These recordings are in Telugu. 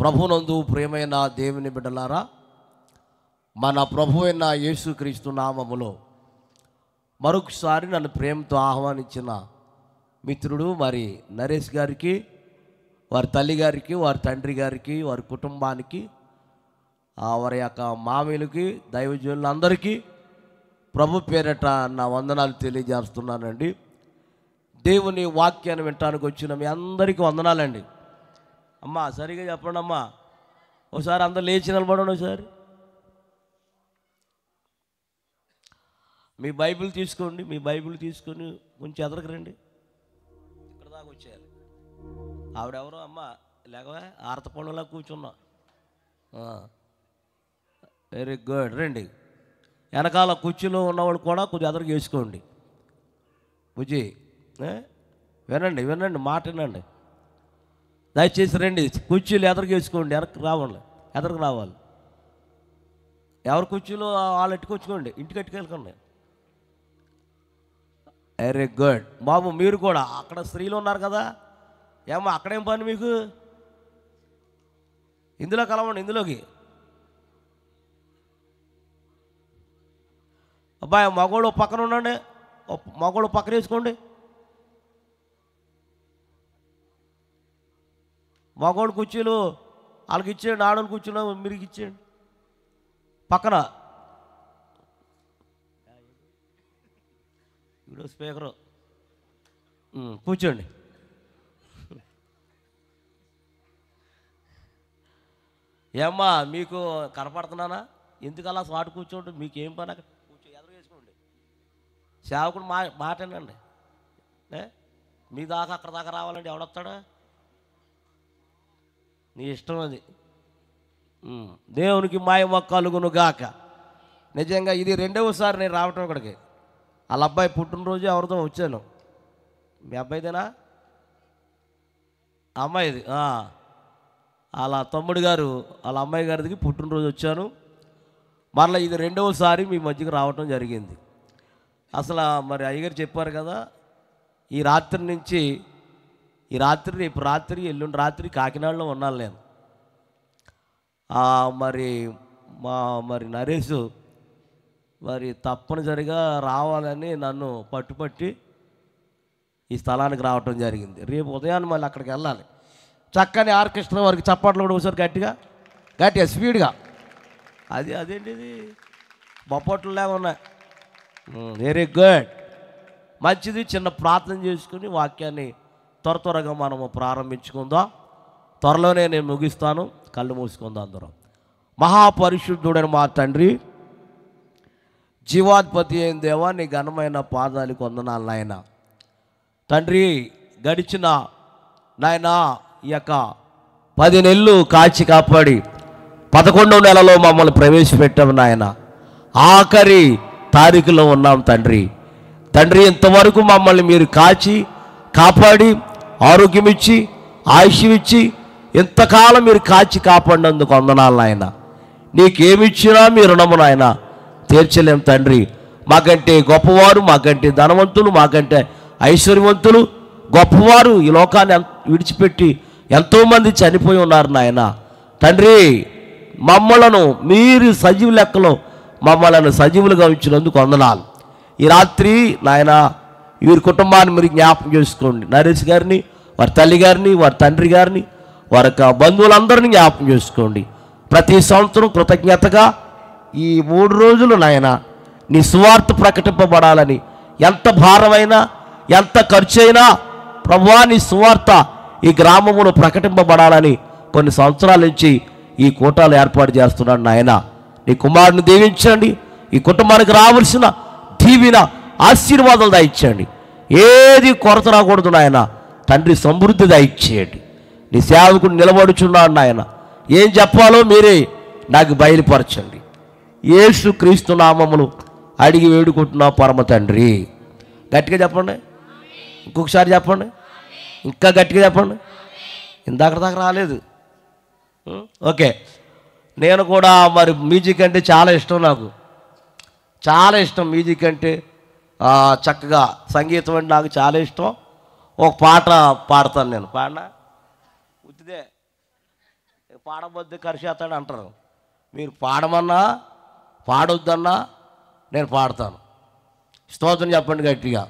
ప్రభునందు ప్రియమైన దేవుని బిడ్డలారా, మన ప్రభు అయిన యేసుక్రీస్తు నామములో మరొకసారి నన్ను ప్రేమతో ఆహ్వానించిన మిత్రుడు మరి నరేష్ గారికి, వారి తల్లి గారికి, వారి తండ్రి గారికి, వారి కుటుంబానికి, వారి యొక్క మామీలకి, దైవజనులందరికీ ప్రభు పేరట నా వందనాలు తెలియజేస్తున్నానండి. దేవుని వాక్యాన్ని వినటానికి వచ్చిన మీ అందరికీ వందనాలండి. అమ్మా సరిగా చెప్పండి అమ్మా, ఒకసారి అందరు లేచి నిలబడండి. ఒకసారి మీ బైబిల్ తీసుకోండి, మీ బైబిల్ తీసుకొని కొంచెం ఎదరకు రండి, ఇక్కడ దాకా వచ్చేయాలి. ఆవిడెవరో అమ్మ లేకవే ఆరత పండుగలా కూర్చున్నా. వెరీ గుడ్, రండి. వెనకాల కుర్చీలో ఉన్నవాళ్ళు కూడా కొద్దిగా ఎదరకు వేసుకోండి. బుజ్జి వినండి, వినండి, మాట వినండి. దయచేసి రండి, కుర్చీలు ఎదరికి వేసుకోండి. ఎదరికి రావాలి. ఎవరి కుర్చీలో వాళ్ళు ఎట్టుకొచ్చుకోండి, ఇంటికి ఎట్టుకెళ్ళకండి. వెరీ గుడ్ బాబు. మీరు కూడా అక్కడ స్త్రీలు ఉన్నారు కదా, ఏమో అక్కడేం పని మీకు? ఇందులో కలవండి, ఇందులోకి. అబ్బాయి మగోడు పక్కన ఉండండి, మగోడు పక్కన వేసుకోండి. మగోడు కుర్చీలు వాళ్ళకి ఇచ్చేయండి, ఆడోళ్ళు కూర్చున్నా మీరు ఇచ్చేయండి పక్కన. ఇప్పుడు స్పీకరు కూర్చోండి. ఏమ్మా మీకు కనపడుతున్నానా? ఎందుకు అలా సాటు కూర్చోండి, మీకు ఏం పని? అక్కడ కూర్చో, ఎదురు వేసుకోండి. సేవకుడు మాటేనండి. మీ దాకా అక్కడ దాకా రావాలండి, ఎవడొస్తాడా? నీ ఇష్టం అది. దేవునికి మహిమ కలుగును గాక. నిజంగా ఇది రెండవసారి నేను రావటం ఇక్కడికి. వాళ్ళ అబ్బాయి పుట్టినరోజు ఎవరితో వచ్చాను. మీ అబ్బాయిదేనా? అమ్మాయిది. వాళ్ళ తమ్ముడు గారు వాళ్ళ అమ్మాయి గారికి పుట్టినరోజు వచ్చాను. మరలా ఇది రెండవసారి మీ మధ్యకి రావటం జరిగింది. అసలు మరి అయ్యగారు చెప్పారు కదా, ఈ రాత్రి నుంచి రేపు రాత్రి ఎల్లుండి రాత్రి కాకినాడలో ఉన్నాను నేను. మరి నరేష్ మరి తప్పనిసరిగా రావాలని నన్ను పట్టుపట్టి ఈ స్థలానికి రావటం జరిగింది. రేపు ఉదయాన్నే మళ్ళీ అక్కడికి వెళ్ళాలి. చక్కని ఆర్కెస్ట్రా వారికి చప్పట్లు కూడా ఒకసారి గట్టిగా స్పీడ్గా. అదేంటిది బొప్పట్లు లాగా ఉన్నాయి. వెరీ గుడ్, మంచిది. చిన్న ప్రార్థన చేసుకుని వాక్యాన్ని త్వరగా మనము ప్రారంభించుకుందాం. త్వరలోనే నేను ముగిస్తాను. కళ్ళు మూసుకుందాం అందరం. మహాపరిశుద్ధుడైన మా తండ్రి, జీవాధిపతి అయిన దేవా, నీ ఘనమైన పాదాలకు వందనాలు నాయన. తండ్రి, గడిచిన నాయన ఈ యొక్క 10 నెలలు కాచి కాపాడి 11వ నెలలో మమ్మల్ని ప్రవేశపెట్టాము నాయన. ఆఖరి తారీఖులో ఉన్నాం తండ్రి. ఇంతవరకు మమ్మల్ని మీరు కాచి కాపాడి ఆరోగ్యం ఇచ్చి ఆయుష్ ఇచ్చి ఇంతకాలం మీరు కాచి కాపాడినందుకు వందనాలు నాయన. నీకేమిచ్చినా మీ రుణము నాయన తీర్చలేం తండ్రి. మాకంటే గొప్పవారు, మాకంటే ధనవంతులు, మాకంటే ఐశ్వర్యవంతులు, గొప్పవారు ఈ లోకాన్ని విడిచిపెట్టి ఎంతోమంది చనిపోయి ఉన్నారు నాయన. తండ్రి, మమ్మలను మీరు సజీవ లెక్కలో మమ్మల్ని సజీవులుగా ఉంచినందుకు వందనాలు. ఈ రాత్రి నాయన వీరి కుటుంబాన్ని మీరు జ్ఞాపకం చేసుకోండి. నరేష్ గారిని, వారి తల్లి గారిని, వారి తండ్రి గారిని, వారి యొక్క బంధువులందరినీ జ్ఞాపకం చేసుకోండి. ప్రతి సంవత్సరం కృతజ్ఞతగా ఈ 3 రోజులు నాయన నీ సువార్త ప్రకటింపబడాలని, ఎంత భారమైనా ఎంత ఖర్చు అయినా ప్రభువా నీ సువార్త ఈ గ్రామములో ప్రకటింపబడాలని కొన్ని సంవత్సరాల నుంచి ఈ కూటాలు ఏర్పాటు చేస్తున్నాడు నాయన. నీ కుమారుని దీవించండి. ఈ కుటుంబానికి రావాల్సిన దీవెన ఆశీర్వాదాలు దయచేయండి. ఏది కొరత రాకూడదు నాయన. తండ్రి, సమృద్ధి దయచేయండి. నీ సేవకుడు నిలబడుచున్నాడు నాయన. ఏం చెప్పాలో మీరే నాకు బయలుపరచండి. యేసు క్రీస్తు నామములు అడిగి వేడుకుంటున్నా పరమ తండ్రి. గట్టిగా చెప్పండి, ఇంకొకసారి చెప్పండి, ఇంకా గట్టిగా చెప్పండి. ఇందాక దాకా రాలేదు. ఓకే. నేను కూడా మరి మ్యూజిక్ అంటే చాలా ఇష్టం, నాకు చాలా ఇష్టం మ్యూజిక్ అంటే. చక్కగా సంగీతం అంటే నాకు చాలా ఇష్టం. ఒక పాట పాడతాను నేను. పాడినా ఉత్తిదే పాడబొద్దు కరిచేస్తాడు అంటారు. మీరు పాడమన్నా పాడొద్దన్నా నేను పాడతాను. స్తోత్రం చెప్పండి గట్టిగా.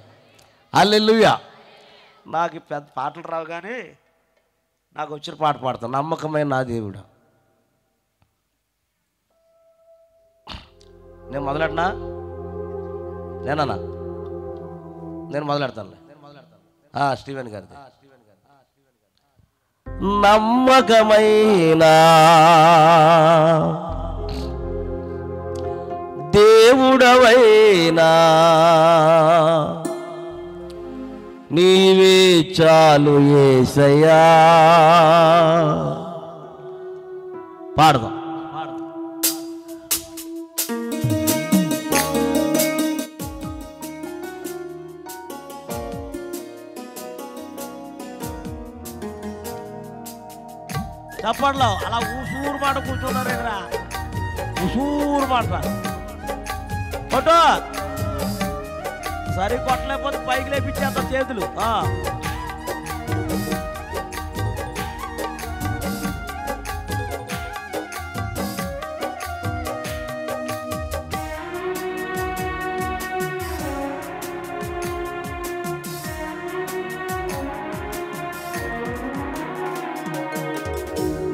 హల్లెలూయా. నాకు పెద్ద పాటలు రావు కానీ నాకు వచ్చిన పాట పాడతాను. నమ్మకమైన నా దేవుడు. నేను మొదలెట్టనా? నేను మొదలెడతానులే. స్టీవెన్ గారిది. నమ్మకమైన దేవుడవైనా నీవే చాలు యేసయ్యా. పాడదాం. చప్పట్లో అలా ఊసూరు మాట కూర్చున్నారు. ఇక్కడ ఊసూరు మాట కొట్టు. సరి కొట్టలేకపోతే పైకి లేపించేంత చేతులు.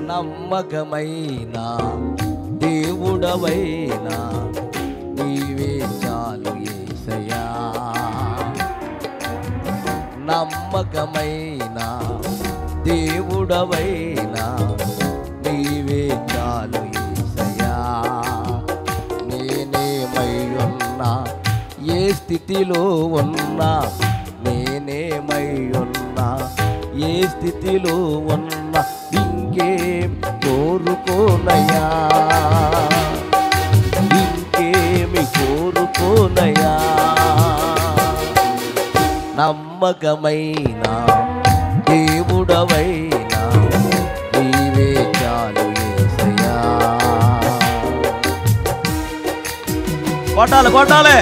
నమ్మకమైన దేవుడవైనా నీవే చాలు యేసయ్యా. నమ్మకమైన దేవుడవైనా నీవే చాలు యేసయ్యా. నేనేమై ఉన్నా ఏ స్థితిలో ఉన్నా, నేనేమై ఉన్నా ఏ స్థితిలో ఉన్నా ఇంకేం కోరుకోనయ్యా, ఇంకేమి కోరుకోనయ్యా. నమ్మకమైన దేవుడవైనా నీవే చాలు యేసయ్యా. కొట్టాలి కొట్టాలి.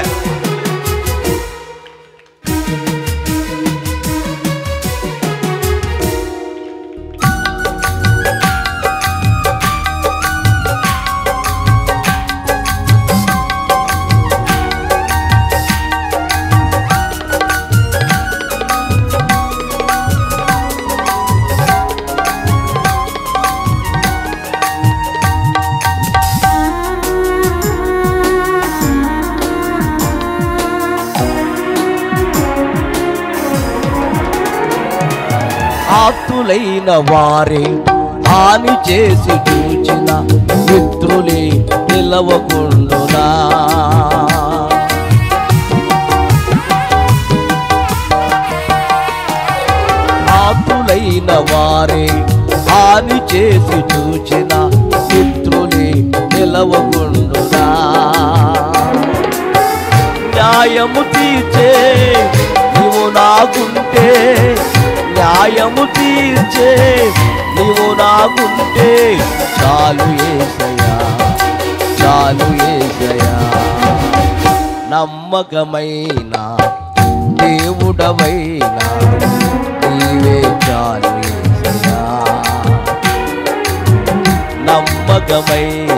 ఆప్తులైన వారే హాని చేసి చూచిన మిత్రులే నిలవకుండునా. ఆప్తులైన వారే హాని చేసి చూచిన మిత్రులే నిలవకుండునా. న్యాయము తీర్చే నీవు నాకుంటే, న్యాయము తీర్చే నీవు నాకుంటే చాలు యేసయ్యా, చాలు యేసయ్యా. నమ్మకమైన దేవుడవైనా నీవే చాలు యేసయ్యా. నమ్మకమైన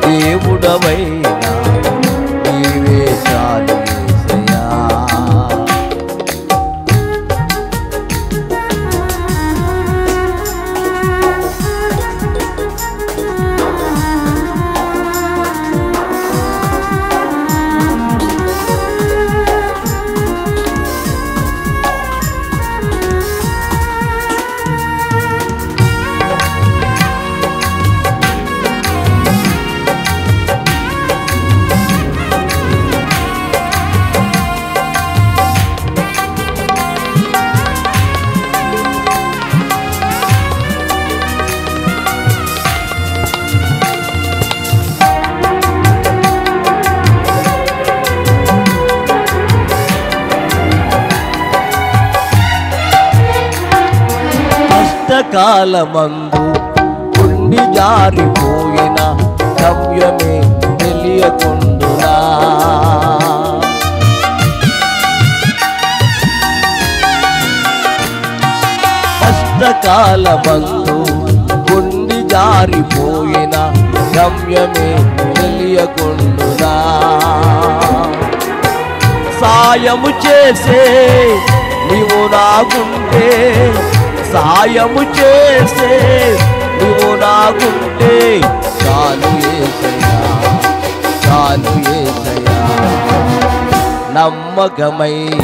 దేవుడవైనా నీవే చాలు యేసయ్యా. కాలమందు ఉండి జారిపోయిన గమ్యమే తెలియకుండునా. కష్టకాలమందు ఉండి జారిపోయిన గమ్యమే తెలియకుండునా. సాయము చేసే నీవు నాకుంటే, సాయము చేసే నీవు నాకుంటే చాలు యేసయ్యా, చాలు యేసయ్యా. నమ్మకమైన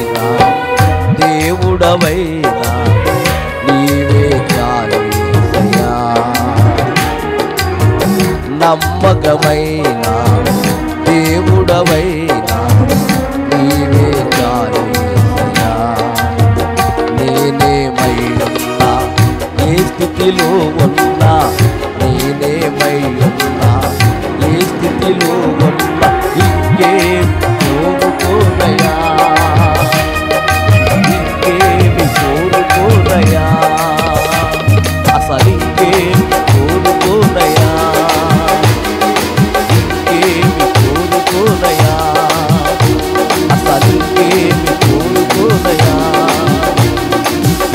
దేవుడవైనా నీవే చాలు యేసయ్యా. నమ్మకమైన దేవుడవైనా నీవే చాలు యేసయ్యా. నేనేమై ఉన్నా, ఏ స్థితిలో ఉన్నా, నేనేమై ఉన్నా, ఏ స్థితిలో ఉన్నా, ఇంకేం కోరుకోనయా, ఇంకేమి కోరుకోనయా, అసలు ఇంకేం కోరుకోనయా, ఇంకేమి కోరుకోనయా, అసలు ఇంకేమి కోరుకోనయా,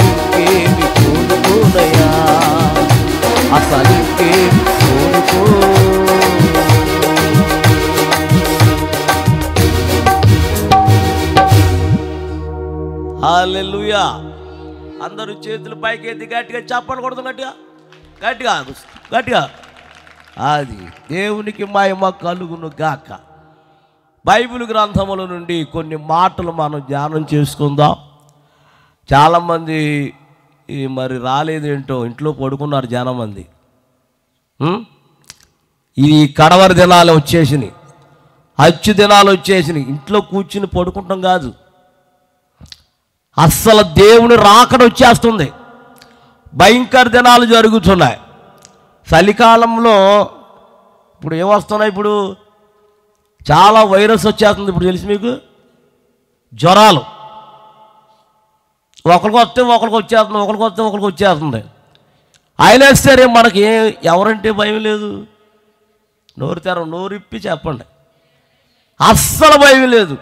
ఇంకేమి కోరుకోనయా, అసలు ఇంకేమి కోరుకో. హల్లెలూయా. అందరూ చేతులు పైకి ఎత్తి గట్టిగా చప్పట్లు కొడుతూ గట్టిగా గట్టిగా గట్టిగా. అది దేవునికి మహిమ కలుగును గాక. బైబిల్ గ్రంథముల నుండి కొన్ని మాటలు మనం ధ్యానం చేసుకుందాం. చాలామంది మరి రాలేదేంటో, ఇంట్లో పడుకున్నారు చాలామంది. ఈ కడవరి దినాలు వచ్చేసినాయి, అచ్చు దినాలు వచ్చేసినాయి. ఇంట్లో కూర్చుని పడుకుంటాం కాదు, అస్సలు దేవుని రాకడ వచ్చేస్తుంది. భయంకర దినాలు జరుగుతున్నాయి. చలికాలంలో ఇప్పుడు ఏమొస్తున్నాయి, ఇప్పుడు చాలా వైరస్ వచ్చేస్తుంది. ఇప్పుడు తెలిసి మీకు జ్వరాలు ఒకరికి వస్తే ఒకరికి వచ్చేస్తుంది, ఒకరికి వస్తే ఒకరికి వచ్చేస్తుంది. అయినా సరే మనకి ఎవరంటే భయం లేదు. నోరిప్పి చెప్పండి, అస్సలు భయం లేదు.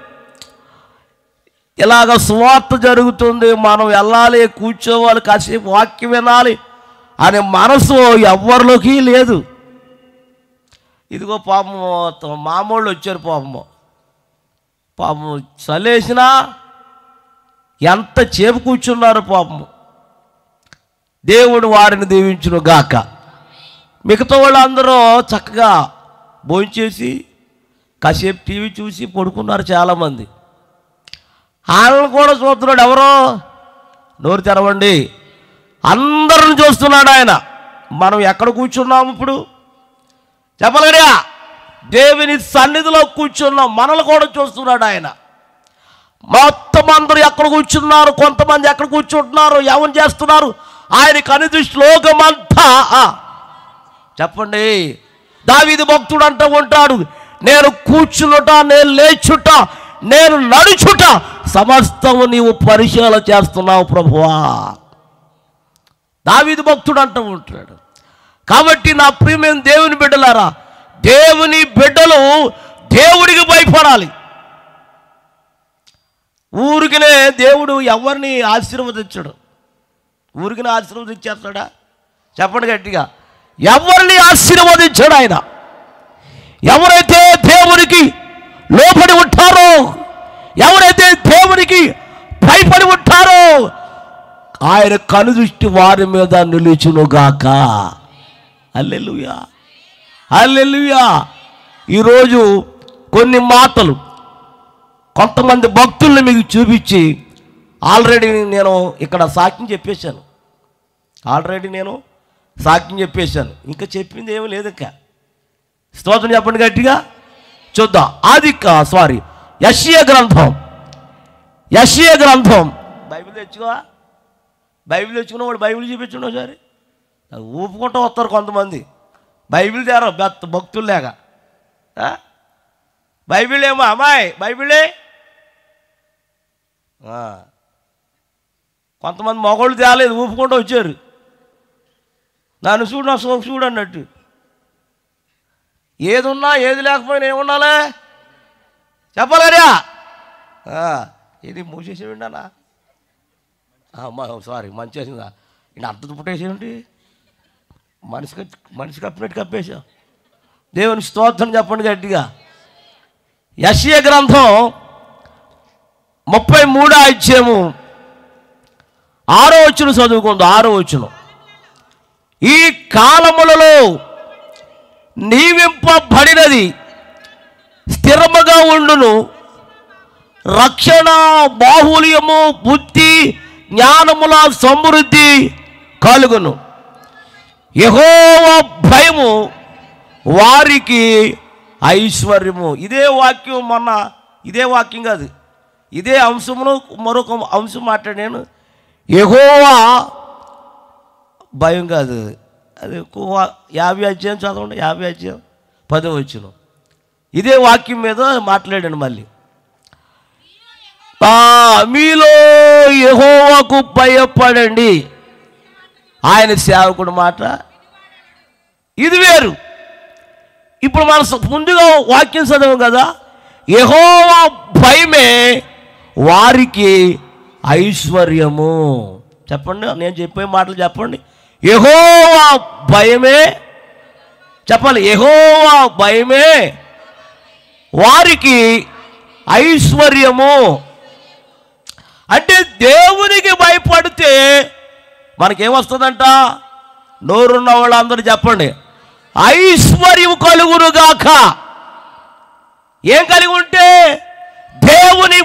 ఇలాగ సువార్త జరుగుతుంది, మనం వెళ్ళాలి, కూర్చోవాలి, కాసేపు వాక్యం వినాలి అనే మనసు ఎవరిలోకి లేదు. ఇదిగో పాపం మామూళ్ళు వచ్చారు, పాపం చలేసినా ఎంత చేపు కూర్చున్నారు పాపము. దేవుడు వారిని దీవించును గాక. మిగతా వాళ్ళందరూ చక్కగా భోంచేసి కాసేపు టీవీ చూసి పడుకున్నారు చాలామంది. వాళ్ళని కూడా చూస్తున్నాడు ఎవరో. నోరు తెరవండి, అందరిని చూస్తున్నాడు ఆయన. మనం ఎక్కడ కూర్చున్నాము ఇప్పుడు చెప్పగలరా? దేవుని సన్నిధిలో కూర్చున్నాం, మనల్ని కూడా చూస్తున్నాడు ఆయన. మొత్తం అందరూ ఎక్కడ కూర్చున్నారు, కొంతమంది ఎక్కడ కూర్చుంటున్నారు, ఎవరు చేస్తున్నారు, ఆయన కనుదృష్టి లోకమంతా. చెప్పండి, దావీదు భక్తుడు అంటూ ఉంటాడు, నేను కూర్చునుట, నేను లేచుట, నేను నడుచుట సమస్తము నీవు పరిశీలన చేస్తున్నావు ప్రభువా. దావీదు భక్తుడు అంటూ ఉంటాడు. కాబట్టి నా ప్రియమైన దేవుని బిడ్డలారా, దేవుని బిడ్డలు దేవుడికి భయపడాలి. ఊరికినే దేవుడు ఎవరిని ఆశీర్వదించడు. ఊరికినే ఆశీర్వదించేస్తాడా? చెప్పండి గట్టిగా. ఎవరిని ఆశీర్వదించాడు ఆయన. ఎవరైతే దేవునికి లోబడి ఉంటారో, ఎవరైతే దేవునికి భయపడి ఉంటారో ఆయన కనుదృష్టి వారి మీద నిలుచునుగాక. హల్లెలూయా, హల్లెలూయా. ఈరోజు కొన్ని మాటలు కొంతమంది భక్తుల్ని మీకు చూపించి ఆల్రెడీ నేను ఇక్కడ సాక్ష్యం చెప్పేశాను. ఇంకా చెప్పింది ఏమీ లేదు. ఇంకా స్తోత్రం చెప్పండి గట్టిగా. చూద్దాం. యెషయా గ్రంథం బైబిల్ తెచ్చుకున్న వాడు బైబిల్ చూపించండి ఒకసారి. ఊపుకుంటూ వస్తారు కొంతమంది, బైబిల్ తేరా భక్తులు లేక. బైబిల్ ఏమో అమ్మాయి బైబిలే. కొంతమంది మగవాళ్ళు తేలేదు, ఊపుకుంటూ వచ్చారు. నన్ను చూడు, నా సోకు చూడు అన్నట్టు. ఏది ఉన్నా ఏది లేకపోయినా ఏముండాలి చెప్పలేరా? ఇది మూసేసేయండి అన్న. సారీ, మంచి చేసిందా? ఇంకా అంత పుట్టేసేయండి. మనిషి కప్పినట్టు కప్పేశాం. దేవుని స్తోత్రం చెప్పండి గట్టిగా. యెషయా గ్రంథం 33వ అధ్యాయము 6వ వచనం చదువుకుందాం. 6వ వచనం, ఈ కాలములలో నీవింపబడినది స్థిరముగా ఉండును, రక్షణ బాహుల్యము బుద్ధి జ్ఞానముల సమృద్ధి కలుగును, యెహోవా భయము వారికి ఐశ్వర్యము. ఇదే వాక్యం మొన్న, ఇదే వాక్యం కాదు, ఇదే అంశమును మరొక అంశం మాట్లాడాను. యెహోవా భయం కాదు, అది 50 అధ్యాయం చదవండి. 50 అధ్యాయం 10వ వచనం ఇదే వాక్యం మీద మాట్లాడాను. మళ్ళీ మీలో యెహోవాకు భయపడండి. ఆయన సేవకుడు మాట ఇది వేరు. ఇప్పుడు మనం ముందుగా వాక్యం చదవం కదా, యెహోవా భయమే వారికి ఐశ్వర్యము. చెప్పండి, నేను చెప్పే మాటలు చెప్పండి. యెహోవా భయమే, చెప్పాలి, యెహోవా భయమే వారికి ఐశ్వర్యము. అంటే దేవునికి భయపడితే మనకేమొస్తుందంట? నోరున్న వాళ్ళందరూ చెప్పండి, ఐశ్వర్యం కలుగునుగాక. ఏం కలిగి ఉంటే? దేవుని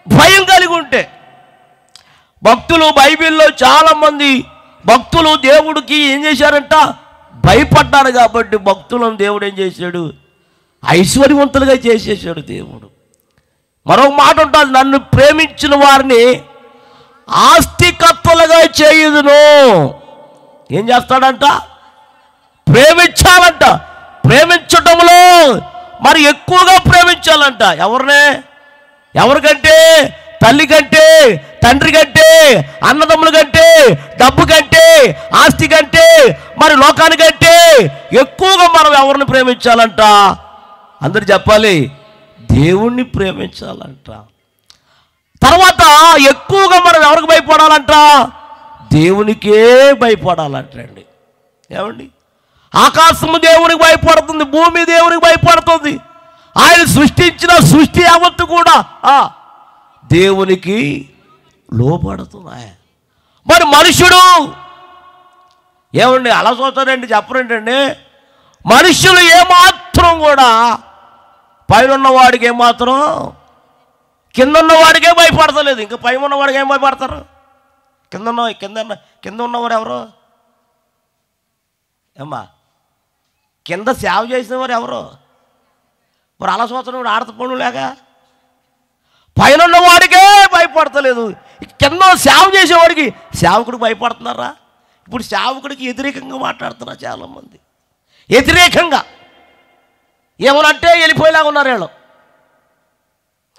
భయం కలిగి ఉంటే. భక్తులు, బైబిల్లో చాలామంది భక్తులు దేవుడికి ఏం చేశారంట? భయపడ్డారు. కాబట్టి భక్తులను దేవుడు ఏం చేశాడు? ఐశ్వర్యవంతులుగా చేసేసాడు దేవుడు. మరొక మాట ఉంటుంది, నన్ను ప్రేమించిన వారిని ఆస్తికర్తలుగా చేయుదును. ఏం చేస్తాడంట? ప్రేమించాలంట. ప్రేమించటంలో మరి ఎక్కువగా ప్రేమించాలంట. ఎవరినే? ఎవరికంటే? తల్లి కంటే, తండ్రి కంటే, అన్నదమ్ముల కంటే, డబ్బు కంటే, ఆస్తి కంటే, మరి లోకానికంటే ఎక్కువగా మనం ఎవరిని ప్రేమించాలంట? అందరు చెప్పాలి, దేవుణ్ణి ప్రేమించాలంట. తర్వాత ఎక్కువగా మనం ఎవరికి భయపడాలంట? దేవునికే భయపడాలంటండి. ఏమండి? ఆకాశము దేవునికి భయపడుతుంది, భూమి దేవునికి భయపడుతుంది. ఆయన సృష్టించిన సృష్టి యావత్తు కూడా దేవునికి లోపడుతున్నాయి. మరి మనుషుడు ఏమండి అలా చూస్తారండి? చెప్పరేంటండి? మనుషులు ఏమాత్రం కూడా పైన ఉన్నవాడికి ఏమాత్రం, కింద ఉన్నవాడికే భయపడతలేదు. ఇంకా పైన ఉన్నవాడికి ఏం భయపడతారు? కింద ఉన్నవారు ఎవరు? ఏమ్మా, కింద సేవ చేసిన వారు ఎవరు? మరి అలా చూస్తున్నాడు ఆడత పనులు లేక పైన ఉన్నవాడికే భయపడతలేదు. కింద సేవ చేసేవాడికి, సేవకుడికి భయపడుతున్నారా? ఇప్పుడు సేవకుడికి వ్యతిరేకంగా మాట్లాడుతున్నారు చాలామంది. వ్యతిరేకంగా ఏమనంటే వెళ్ళిపోయేలాగా ఉన్నారు వీళ్ళు.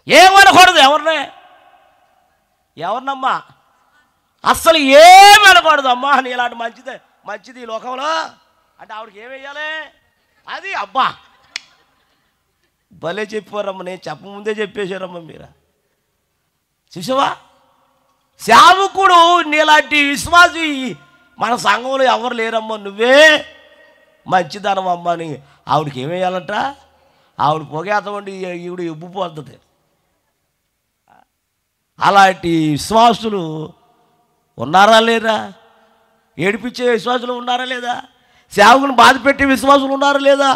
ఏమనకూడదు ఎవరినే, ఎవరినమ్మా, అస్సలు ఏమనకూడదు. అమ్మా అని ఇలాంటి మంచిది ఈ లోకంలో అంటే ఆవిడకి ఏమేయాలి? అది అబ్బా భలే చెప్పారమ్మ, నేను చెప్పముందే చెప్పేశారమ్మ మీరు. చూసావా? సేవకుడు నీలాంటి విశ్వాసి మన సంఘంలో ఎవరు లేరమ్మా, నువ్వే మంచిదనం అమ్మ అని ఆవిడకి ఏమేయాలంట? ఆవిడ పొగేతమండి, ఈవిడ ఎబ్బుపోతుంది. అలాంటి విశ్వాసులు ఉన్నారా లేరా? ఏడిపించే విశ్వాసులు ఉన్నారా లేదా? సేవకుని బాధ పెట్టే విశ్వాసులు ఉన్నారా లేదా?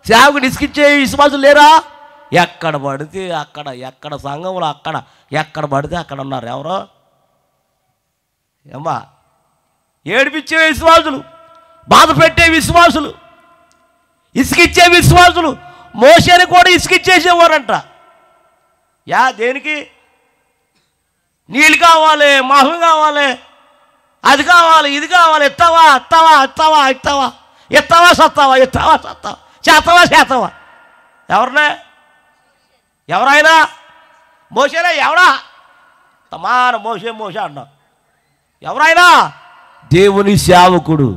సేవకుని ఇసుకిచ్చే విశ్వాసులు లేరా? ఎక్కడ పడితే అక్కడ, ఎక్కడ సంఘంలో అక్కడ, ఎక్కడ పడితే అక్కడ ఉన్నారు. ఎవరో ఏమ్మా, ఏడిపించే విశ్వాసులు, బాధ పెట్టే విశ్వాసులు, ఇసుకిచ్చే విశ్వాసులు. మోషేని కూడా ఇసుకిచ్చేసేవారంట. దేనికి? నీళ్ళు కావాలి, మహం కావాలి, అది కావాలి, ఇది కావాలి, ఎత్తావా ఎత్తావా ఎత్తావా ఎత్తావా ఎత్తావా సత్తావా ఎత్తావా సత్తావా చేస్తావా చేస్తావా. ఎవరినే? ఎవరైనా? మోసేనే. ఎవరా? తమాన మోసే అన్నా. ఎవరైనా దేవుని సేవకుడు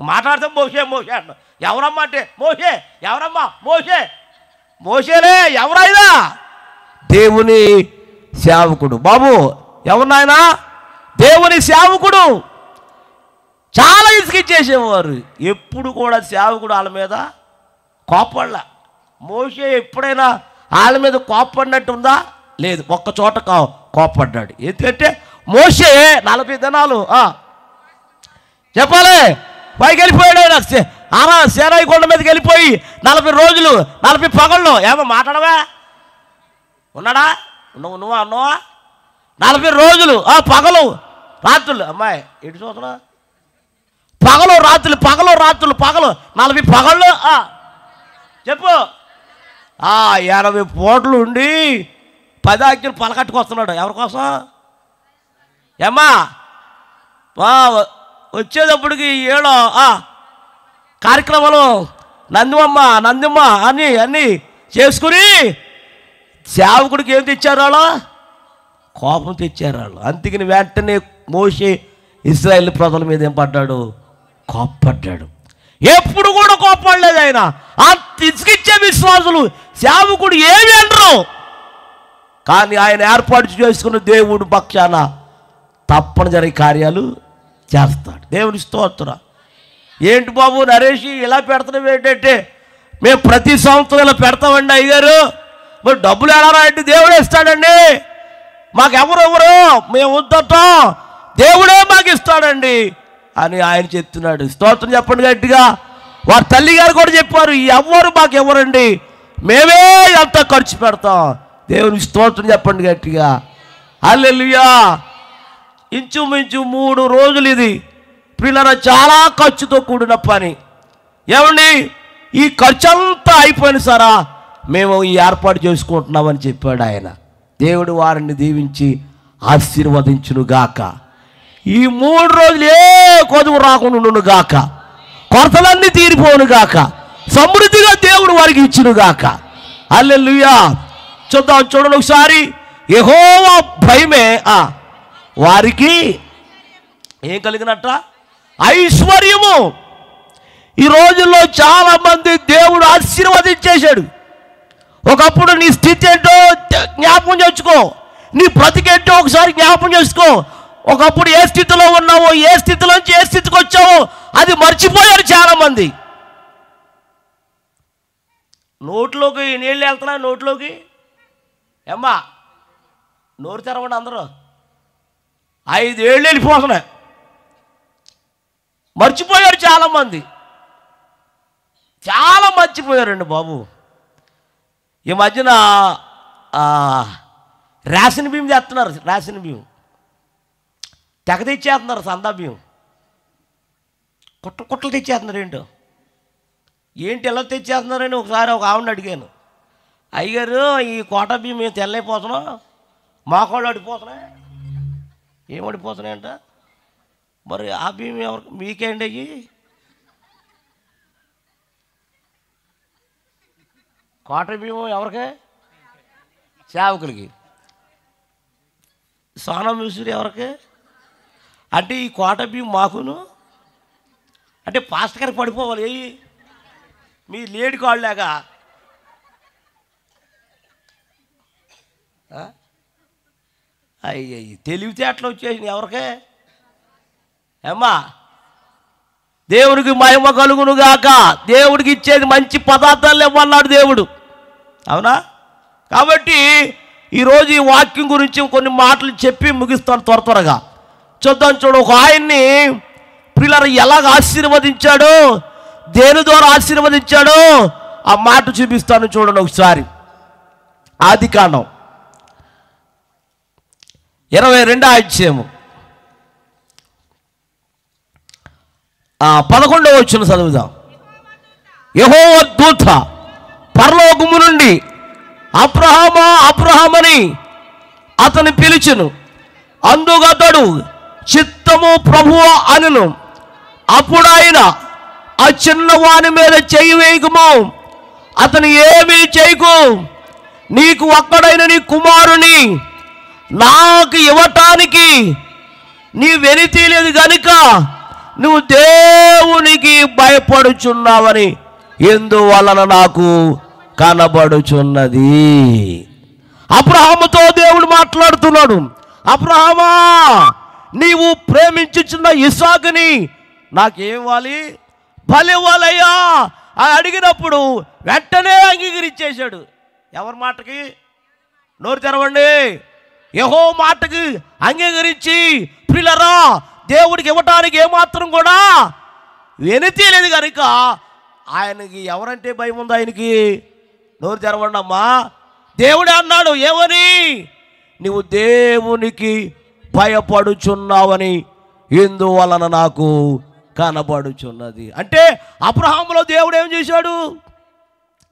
మాట్లాడితే మోసే అన్నా. ఎవరమ్మా అంటే మోసే. ఎవరమ్మా? మోసేలే. ఎవరైనా దేవుని సేవకుడు. బాబు ఎవరినైనా? దేవుని సేవకుడు. చాలా ఇసుకిచ్చేసేవారు. ఎప్పుడు కూడా సేవకుడు వాళ్ళ మీద కోపడలా. మోషే ఎప్పుడైనా వాళ్ళ మీద కోపడినట్టుందా? లేదు, ఒక్క చోట కోపడ్డాడు. ఎందుకంటే మోషే 40 దినాలు చెప్పాలి పైకి వెళ్ళిపోయాడు. ఆయన సేనాయి కొండ మీదకి వెళ్ళిపోయి 40 రోజులు 40 పగళ్ళు ఏమో మాట్లాడవా? ఉన్నాడా? నువ్వా అన్నవా? 40 రోజులు పగలు రాత్రులు. అమ్మాయి ఎటు చూస్తున్నా? పగలు రాత్రులు 40 పగళ్ళు చెప్పు. 80 పూటలు ఉండి 10 ఆజ్ఞలు పలకట్టుకొస్తున్నాడు. ఎవరి కోసం? ఏమ్మా వచ్చేటప్పటికి ఏడో కార్యక్రమాలు నందిమ్మ అన్నీ చేసుకుని సేవకుడికి ఏం తెచ్చారు? వాళ్ళు కోపం తెచ్చారు. వాళ్ళు అందుకని వెంటనే మోషే ఇశ్రాయేలు ప్రజల మీద ఏం పడ్డాడు? కోప్పడ్డాడు. ఎప్పుడు కూడా కోప్పడలేదు ఆయన. అంత ఇసుకిచ్చే విశ్వాసులు సేవకుడు ఏమి అనరు, కానీ ఆయన ఏర్పాటు చేసుకున్న దేవుడు పక్షాన తప్పనిసరి కార్యాలు చేస్తాడు. దేవుని స్తోత్రం. ఏంటి బాబు నరేష్ ఇలా పెడుతున్నాం ఏంటంటే, మేము ప్రతి సంవత్సరం ఇలా పెడతామండి అయ్యగారు. మరి డబ్బులు ఎలా రాయండి? దేవుడే ఇస్తాడండి. మాకెవరు మేము వద్దాం, దేవుడే మాకు ఇస్తాడండి అని ఆయన చెప్తున్నాడు. స్తోత్రం చెప్పండి గట్టిగా. వారి తల్లి గారు కూడా చెప్పారు, ఎవరు మాకు ఎవరండి, మేమే ఎంత ఖర్చు పెడతాం. దేవునికి స్తోత్రం చెప్పండి గట్టిగా. హల్లెలూయా. ఇంచుమించు 3 రోజులు ఇది పిల్లల చాలా ఖర్చుతో కూడిన పని. ఏమండి ఈ ఖర్చు అంతా అయిపోయిన సరా మేము ఈ ఏర్పాటు చేసుకుంటున్నామని చెప్పాడు ఆయన. దేవుడు వారిని దీవించి ఆశీర్వదించునుగాక. ఈ 3 రోజులు ఏ కొదువు రాకుండా గాక, కొరతలన్నీ తీరిపోనుగాక, సమృద్ధిగా దేవుడు వారికి ఇచ్చునుగాక. హల్లెలూయా. చూడండి ఒకసారి. యెహోవా భయమే వారికి ఏం కలిగినట్ట? ఐశ్వర్యము. ఈ రోజుల్లో చాలా మంది దేవుడు ఆశీర్వదించేశాడు. ఒకప్పుడు నీ స్థితి ఏంటో జ్ఞాపకం చేసుకో, నీ బ్రతికేంటో ఒకసారి జ్ఞాపకం చేసుకో. ఒకప్పుడు ఏ స్థితిలో ఉన్నావో, ఏ స్థితిలోంచి ఏ స్థితికి వచ్చావో అది మర్చిపోయారు చాలామంది. నోట్లోకి నీళ్ళు వెళ్తున్నాయి. నోట్లోకి ఏమ్మా నోరు తెరవండి అందరూ. 5 ఏళ్ళు వెళ్ళిపోతున్నాయి. మర్చిపోయారు చాలామంది. చాలా మర్చిపోయారండి బాబు. ఈ మధ్యన రేషన్ బియ్యం తెస్తున్నారు. రేషన్ బియ్యం తెగ తెచ్చేస్తున్నారు. సందా బియ్యం కుట్టలు తెచ్చేస్తున్నారు. ఏంటి ఎలా తెచ్చేస్తున్నారని ఒకసారి ఒక ఆవిడని అడిగాను. అయ్యగారు ఈ కోట బియ్యం మేము తెల్లైపోతున్నాం, మాకోళ్ళు అడిపోతున్నాయి. ఏం అడిపోతున్నాయంట? మరి ఆ బియ్యం ఎవరికి? మీకేంటి అయ్యి? కోట బియ్యం ఎవరికి? సేవకులకి. సోనా మిసూరి ఎవరికి? అంటే ఈ కోట బియ్యం మాకును అంటే పాస్టర్ గారికి పడిపోవాలి. మీ లేడి కాళ్ళలాగా అయ్యి తెలివితేటలు వచ్చేసింది ఎవరికే? ఏమ్మా దేవుడికి మహిమ కలుగునుగాక. దేవుడికి ఇచ్చేది మంచి పదార్థాలు ఇవ్వన్నాడు దేవుడు. అవునా? కాబట్టి ఈరోజు ఈ వాక్యం గురించి కొన్ని మాటలు చెప్పి ముగిస్తాను త్వరగా. చూద్దాం. ఒక ఆయన్ని పిల్లలు ఎలాగ ఆశీర్వదించాడో, దేని ద్వారా ఆశీర్వదించాడో ఆ మాట చూపిస్తాను చూడండి ఒకసారి. ఆదికాండం 22వ అధ్యాయము 11వ వచనం చదువుదాం. యెహోవా దూత పరలోకము నుండి అబ్రహామని అతని పిలిచెను. అందుకతడు చిత్తము ప్రభువా అనెను. అప్పుడు ఆయన ఆ చిన్నవాని మీద చెయ్యి వేయకుము, అతను ఏమీ చేయకు, నీకు ఒక్కడైన నీ కుమారుని నాకు ఇవ్వటానికి నీ వెలితి లేదు గనుక నువ్వు దేవునికి భయపడుచున్నావని ఎందువలన నాకు కనబడుచున్నది. అబ్రహాముతో దేవుడు మాట్లాడుతున్నాడు. అబ్రహామా, నీవు ప్రేమించుచున్న ఇస్సాకుని నాకేం ఇవ్వాలి? బలి ఇవ్వాలయ్యా అని అడిగినప్పుడు వెంటనే అంగీకరించేశాడు. ఎవరి మాటకి? నోరు తెరవండి. యెహోవా మాటకి అంగీకరించి ప్రియులారా దేవుడికి ఇవ్వటానికి ఏమాత్రం కూడా వెనుతి లేదు కనుక ఆయనకి ఎవరంటే భయం ఉంది ఆయనకి? నోరు తెరవండి అమ్మా. దేవుడే అన్నాడు ఏమని? నీవు దేవునికి భయపడుచున్నావని ఎందువలన నాకు కనబడుచున్నది. అంటే అబ్రహాములో దేవుడు ఏం చేశాడు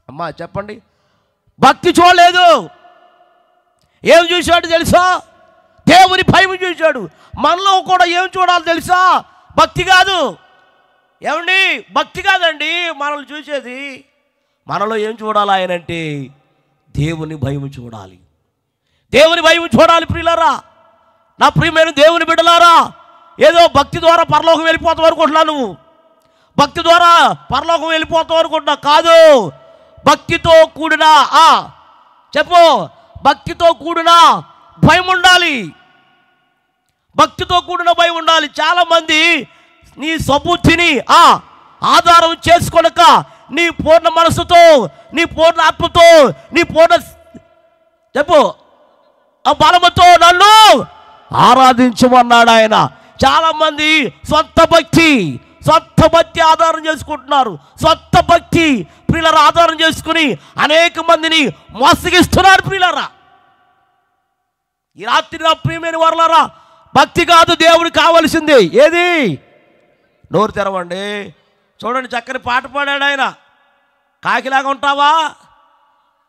అమ్మా చెప్పండి? భక్తి చూడలేదు. ఏం చూశాడు తెలుసా? దేవుని భయం చూశాడు. మనలో కూడా ఏం చూడాలి తెలుసా? భక్తి కాదు. ఏమండి? భక్తి కాదండి మనల్ని చూసేది. మనలో ఏం చూడాలి ఆయనంటే దేవుని భయం చూడాలి. దేవుని భయం చూడాలి ప్రియులారా, నా ప్రియమైన దేవుని బిడ్డలారా. ఏదో భక్తి ద్వారా పరలోకం వెళ్ళిపోతావు అనుకుంటున్నావు. నువ్వు భక్తి ద్వారా పరలోకం వెళ్ళిపోతావు అనుకుంటున్నావు. కాదు, భక్తితో కూడిన చెప్పు, భక్తితో కూడిన భయం ఉండాలి. భక్తితో కూడిన భయం ఉండాలి. చాలామంది నీ స్వబుద్ధిని ఆధారం చేసుకొనక నీ పూర్ణ మనసుతో, నీ పూర్ణ ఆత్మతో, నీ పూర్ణ చెప్పు బలముతో నన్ను ఆరాధించమన్నాడు ఆయన. చాలామంది సొంత భక్తి ఆధారం చేసుకుంటున్నారు. సొంత భక్తి ప్రియులరా ఆధారం చేసుకుని అనేక మందిని మోసగిస్తున్నారు ప్రియులరా. ఈ రాత్రి నా ప్రియమైన వారలారా, భక్తి కాదు దేవుడికి కావలసింది ఏది? నోరు తెరవండి. చూడండి, చక్కని పాట పాడాడు ఆయన. కాకిలాగా ఉంటావా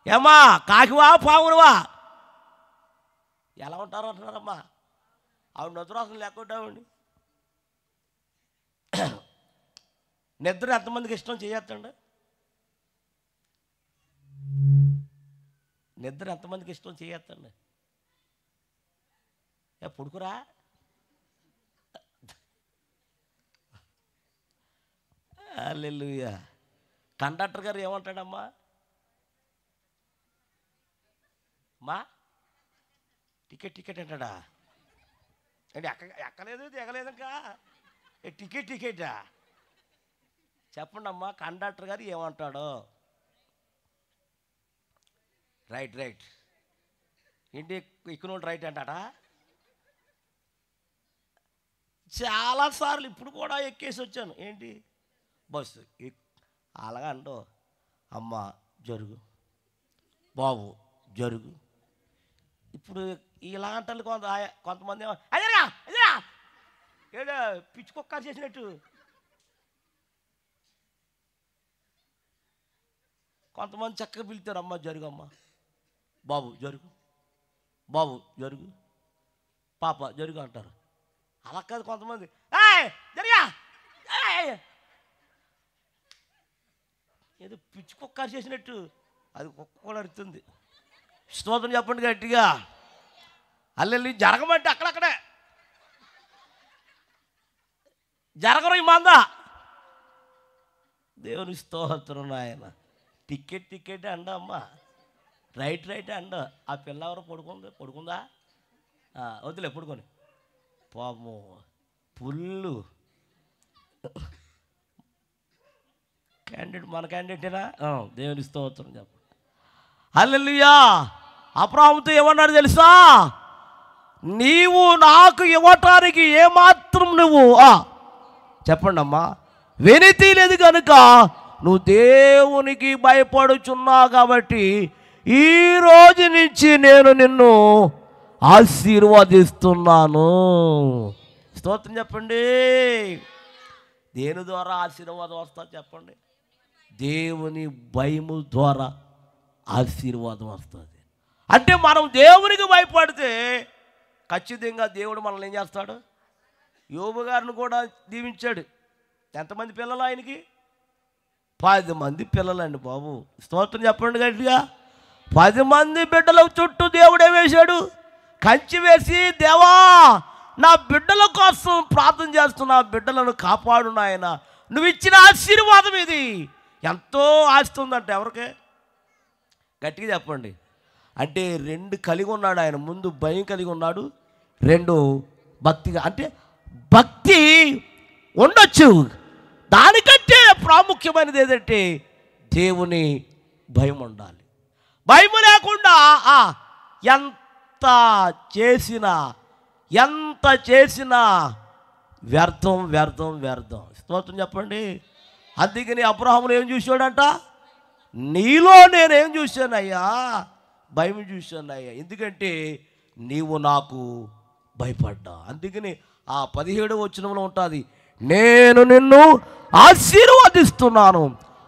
ఏమా? కాకివా పావునువా? ఎలా ఉంటారు అంటున్నారమ్మా? ఆవిడ నిద్రాసం లేకుంటామండి. నిద్ర ఎంతమందికి ఇష్టం చేయొద్దండి? నిద్ర ఎంతమందికి ఇష్టం చేయొద్దండి? పుడుకురా. హల్లెలూయా. కండక్టర్ గారు ఏమంటాడమ్మా? మా టికెట్ అంటాడా? అంటే ఎక్కలేదు ఎగలేదు ఇంకా టికెటా? చెప్పండి అమ్మా, కండక్టర్ గారు ఏమంటాడో? రైట్ ఏంటి ఎక్కువ రైట్ అంటాడా? చాలాసార్లు ఇప్పుడు కూడా ఎక్కేసి వచ్చాను. ఏంటి బస్సు అలాగా అంటూ అమ్మ జరుగు, బాబు జరుగు. ఇప్పుడు ఇలాంటి కొంతమంది అదేరా ఏదో పిచ్చి కుక్క చేసినట్టు, కొంతమంది చక్కగా పిలుతారు అమ్మ జరుగు, అమ్మ బాబు జరుగు, బాబు జరుగు, పాప జరుగు అంటారు. అలా కాదు, కొంతమంది జరిగా ఏదో పిచ్చి కుక్క చేసినట్టు, అది కుక్క కూడా అరుతుంది. స్తోత్రం చెప్పండి గట్టిగా. అల్లెల్లి జరగమంటే అక్కడక్కడే జరగరు ఈ మంద. దేవుని స్తోత్రం ఆయన. టికెట్ అండ అమ్మ, రైట్ అండ. ఆ పిల్ల ఎవరు పడుకుందా? వద్దులే పడుకొని. పాము పుల్లు క్యాండిడేట్, మన క్యాండిడేటేనా? దేవుని స్తోత్రం చెప్పండి. హల్లెలూయా. అబ్రాహాముతో ఏమన్నాడు తెలుసా? నీవు నాకు ఇవ్వటానికి ఏమాత్రం నువ్వు చెప్పండి అమ్మా వెనితీ లేదు కనుక నువ్వు దేవునికి భయపడుచున్నావు కాబట్టి ఈ రోజు నుంచి నేను నిన్ను ఆశీర్వదిస్తున్నాను. స్తోత్రం చెప్పండి. దేని ద్వారా ఆశీర్వాదం వస్తుంది చెప్పండి? దేవుని భయము ద్వారా ఆశీర్వాదం వస్తుంది. అంటే మనం దేవునికి భయపడితే ఖచ్చితంగా దేవుడు మనల్ని ఏం చేస్తాడు? యోబు గారిని కూడా దీవించాడు. ఎంతమంది పిల్లలు ఆయనకి? 10 మంది పిల్లలండి బాబు. స్తోత్రం చెప్పండి గట్టిగా. 10 మంది బిడ్డల చుట్టూ దేవుడే వేశాడు కంచి వేసి, దేవా నా బిడ్డల కోసం ప్రార్థన చేస్తున్నా, బిడ్డలను కాపాడు నాయన, నువ్వు ఇచ్చిన ఆశీర్వాదం ఇది. ఎంతో ఆస్తుందంటే ఎవరికి? గట్టిగా చెప్పండి. అంటే 2 కలిగి ఉన్నాడు ఆయన. ముందు భయం కలిగి ఉన్నాడు, 2 భక్తిగా. అంటే భక్తి ఉండొచ్చు. దానికంటే ప్రాముఖ్యమైనది ఏదంటే దేవుని భయం ఉండాలి. భయం లేకుండా ఎంత చేసినా వ్యర్థం వ్యర్థం వ్యర్థం. స్తోత్రం చెప్పండి. అందుకని అబ్రహాములు ఏం చూశాడంట? నీలో నేనేం చూశానయ్యా? భయం చూశానయ్యా. ఎందుకంటే నీవు నాకు భయపడ్డా. అందుకని ఆ 17వ వచనంలో ఉంటుంది, నేను నిన్ను ఆశీర్వదిస్తున్నాను,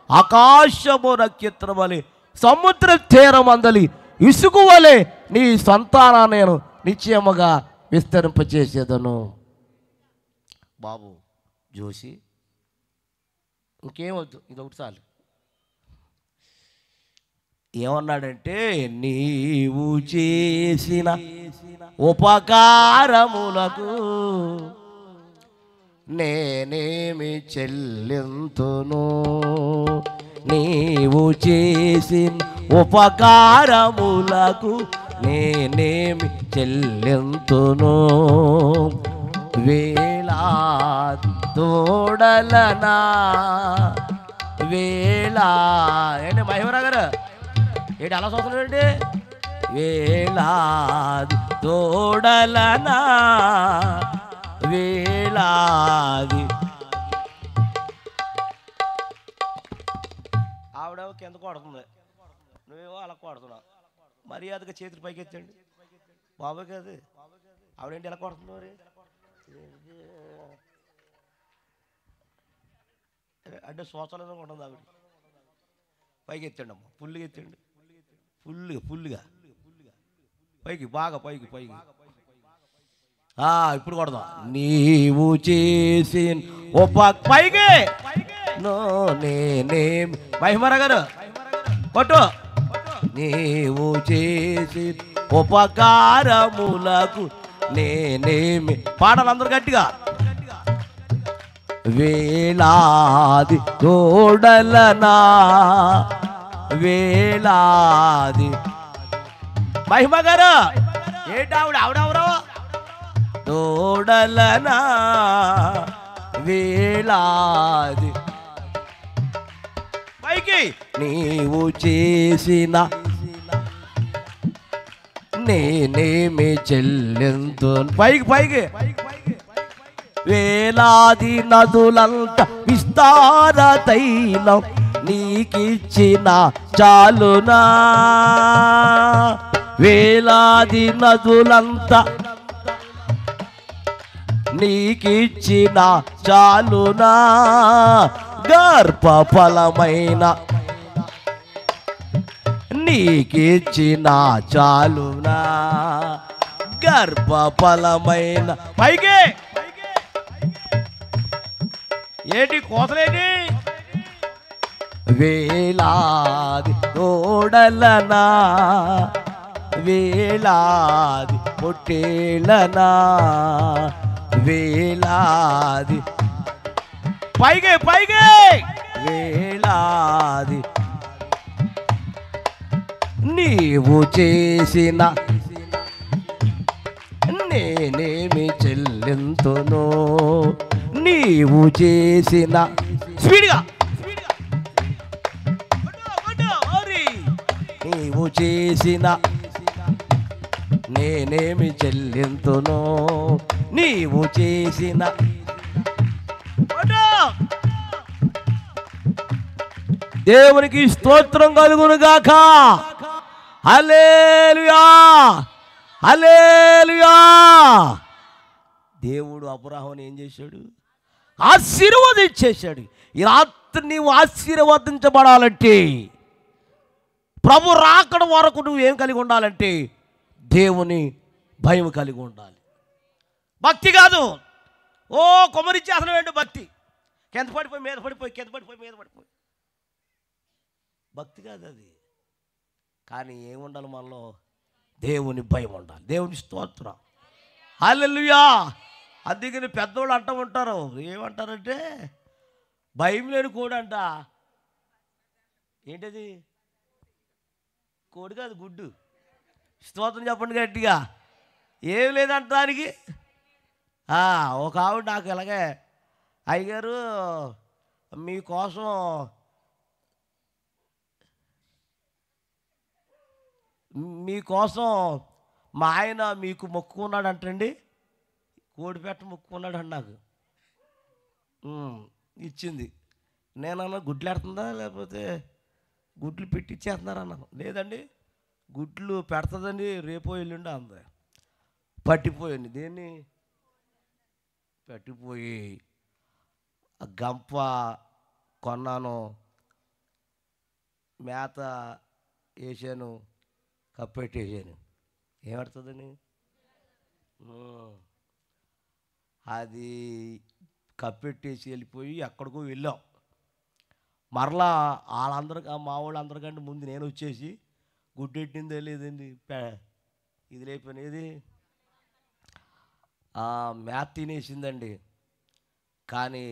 ఆకాశము నక్షత్రం వలె సముద్ర తీరమందలి ఇసుకు వలె నీ సంతానాన్ని నేను నిశ్చయముగా విస్తరింపచేసేదను. బాబు జోషి ఇంకేమొద్దు, ఇదొకటి చాలు. ఏమన్నాడంటే, నీవు చేసిన ఉపకారములకు నేనేమి చెల్లింతును, నీవు చేసిన ఉపకారములకు నేనేమి చెల్లింతును, వేలాది తోడలనా ఏంటి మహేవరా గారు ఏంటి అలా చూస్తున్నాడండి? వేలాది తోడలనా వేలాది. ఆవిడేమో కింద కొడుతుంది, నువ్వేమో అలా కొడుతున్నావు. మర్యాదగా చేతులు పైకి ఎత్తండి బాబు కాదు. ఆవిడేంటి ఎలా కొడుతుంది మరి? అంటే శోచనగా ఉంటుంది ఆవిడ. పైకి ఎత్తండి అమ్మ, ఫుల్గా ఎత్తండి, ఫుల్గా పైకి, బాగా పైకి. ఇప్పుడు కొడదాం. నీవు చేసి పైకి నేనేమి మహిమరా గారు కొట్టు. నీవు చేసి ఉపకారములకు నేనేమి, పాటలు అందరు గట్టిగా. వేలాది తోడలనా వేలాది. మహిమ గారు ఏంటి ఆవిడెవరో? తోడలనా వేలాది. పైకి నీవు చేసిన నేనేమి చెల్లింతు. పైకి వేలాది నదులంత విస్తార తైలం నీకిచ్చిన చాలునా, వేలాది నదులంత నీకిచ్చిన చాలునా, గర్భఫలమైన నీకిచ్చిన చాలునా, గర్భఫలమైన. పైకి ఏంటి కోసలేని? వేలాది తోడలనా వేలాది పొట్టేలనా వేలాది. పైకి వేలాది. నీవు చేసిన నేనేమి చెల్లింతును, నీవు చేసిన స్పీడ్గా నీవు చేసిన నేనేమి చెల్లింతును, నీవు చేసిన. దేవునికి స్తోత్రం కలుగును గాక. హల్లెలూయా హల్లెలూయా. దేవుడు అబ్రాహాముని ఏం చేశాడు? ఆశీర్వదించేశాడు. ఈ రాత్రి నీవు ఆశీర్వదించబడాలంటే, ప్రభు రాకడ వరకు నువ్వు ఏం కలిగి ఉండాలంటే దేవుని భయం కలిగి ఉండాలి. భక్తి కాదు, ఓ కొమ్మరిచ్చేసడం ఏంటి భక్తి? కింద పడిపోయి మీద పడిపోయి, కింద పడిపోయి మీద పడిపోయి, భక్తి కాదు అది. కానీ ఏముండాలి మనలో? దేవుని భయం ఉండాలి. దేవుని స్తోత్రం. హల్లెలూయా. అందుకని పెద్దోళ్ళు అంటూ ఉంటారు, ఏమంటారంటే భయం లేని కోడి అంట. ఏంటది? కోడి కాదు, గుడ్డు. స్తోత్రం చెప్పండి గట్టిగా. ఏం లేదంట దానికి. ఒక ఆవిడ నాకు ఇలాగే అయ్యగారు మీకోసం మీకోసం మా ఆయన మీకు మొక్కుకున్నాడు అంటండి, కోడిపెట్ట మొక్కుకున్నాడు నాకు. ఇచ్చింది. నేనన్నా గుడ్లు ఎడుతుందా లేకపోతే గుడ్లు పెట్టిచ్చేస్తున్నారు అన్నాను. లేదండి గుడ్లు పెడుతుందండి, రేపో ఎల్లుండి అంది. పట్టిపోయింది. దేన్ని పట్టిపోయి గంప కొన్నాను, మేత వేసాను, కప్పెట్టేసాను. ఏమడుతుందని అది కప్పెట్టేసి వెళ్ళిపోయి ఎక్కడికో వెళ్ళాం. మరలా వాళ్ళందరికీ మా వాళ్ళందరికంటే ముందు నేను వచ్చేసి గుడ్డెట్టిందే లేదండి, ఇది లేకపోయినది మేత తినేసిందండి, కానీ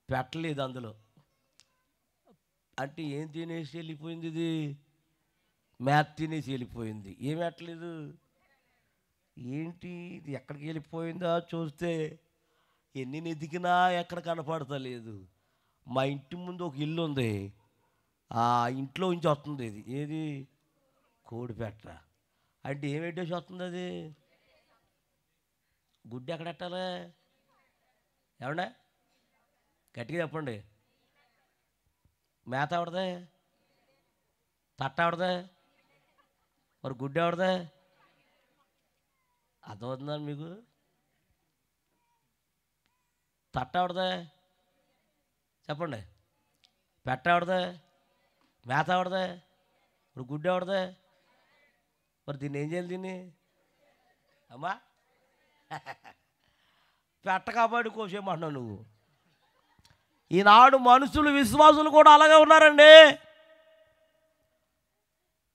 పెట్టలేదు అందులో. అంటే ఏం తినేసి వెళ్ళిపోయింది? ఇది మేత తినేసి వెళ్ళిపోయింది. ఏం పెట్టలేదు. ఏంటి ఇది ఎక్కడికి వెళ్ళిపోయిందా చూస్తే ఎన్ని నెతికినా ఎక్కడ కనపడతలేదు. మా ఇంటి ముందు ఒక ఇల్లు ఉంది, ఆ ఇంట్లో నుంచి వస్తుంది. ఇది ఏది కోడిపెట్ట. అంటే ఏం పెట్టేసి వస్తుంది అది? గుడ్డు ఎక్కడ పెట్టాలి? ఏమండే గట్టిగా చెప్పండి. మేత ఎవడదే? తట్ట ఎవడదే? మరి గుడ్డు ఎవడదే? అర్థమవుతుందా మీకు? తట్ట ఎవడదే చెప్పండి, పెట్ట ఎవడదే, మేత ఎవడదే, మరి గుడ్డు ఎవడదే? మరి దీన్ని ఏం చేయాలి? దీన్ని అమ్మా పెట్ట కాబట్టి కోసేయమంటున్నావు నువ్వు. ఈనాడు మనుషులు, విశ్వాసులు కూడా అలాగే ఉన్నారండి.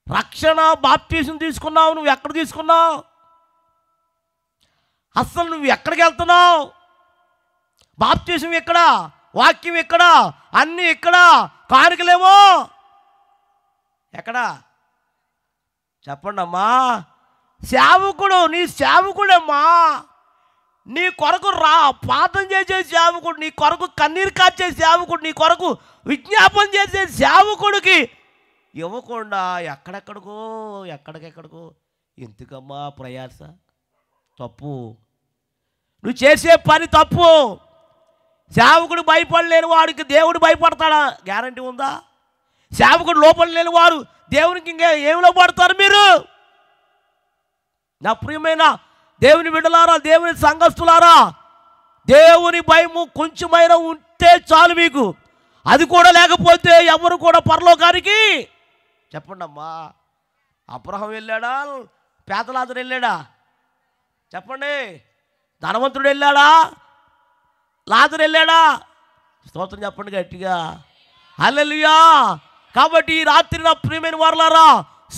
రక్షణ బాప్తీసం తీసుకున్నావు, నువ్వు ఎక్కడ తీసుకున్నావు? అస్సలు నువ్వు ఎక్కడికి వెళ్తున్నావు? బాప్తీసం ఎక్కడ, వాక్యం ఎక్కడ, అన్నీ ఎక్కడ, కానుకలేమో ఎక్కడా? చెప్పండి అమ్మా. సేవకుడు, నీ సేవకుడమ్మా, నీ కొరకు ప్రార్థన చేసే సేవకుడు, నీ కొరకు కన్నీరు కాచే సేవకుడు, నీ కొరకు విజ్ఞాపన చేసే సేవకుడికి ఇవ్వకుండా ఎక్కడికెక్కడికో ఎందుకమ్మా ప్రయాస? తప్పు. నువ్వు చేసే పని తప్పు. సేవకుడు భయపడలేని వాడికి దేవుడు భయపడతాడా? గ్యారంటీ ఉందా? సేవకుడు లోపల లేని వారు దేవునికి ఇంకా ఏమి లోపడతారు? మీరు నా ప్రియమైన దేవుని బిడ్డలారా, దేవుని సంఘస్థులారా, దేవుని భయము కొంచెమైనా ఉంటే చాలు మీకు. అది కూడా లేకపోతే ఎవరు కూడా పరలోకానికి చెప్పండి అమ్మా. అబ్రహం వెళ్ళాడా? పేదలాజరు వెళ్ళాడా? చెప్పండి. ధనవంతుడు వెళ్ళాడా? లాజరు వెళ్ళాడా? స్తోత్రం చెప్పండి గట్టిగా. హల్లెలూయా. కాబట్టి ఈ రాత్రి నా ప్రియమైన వారలారా,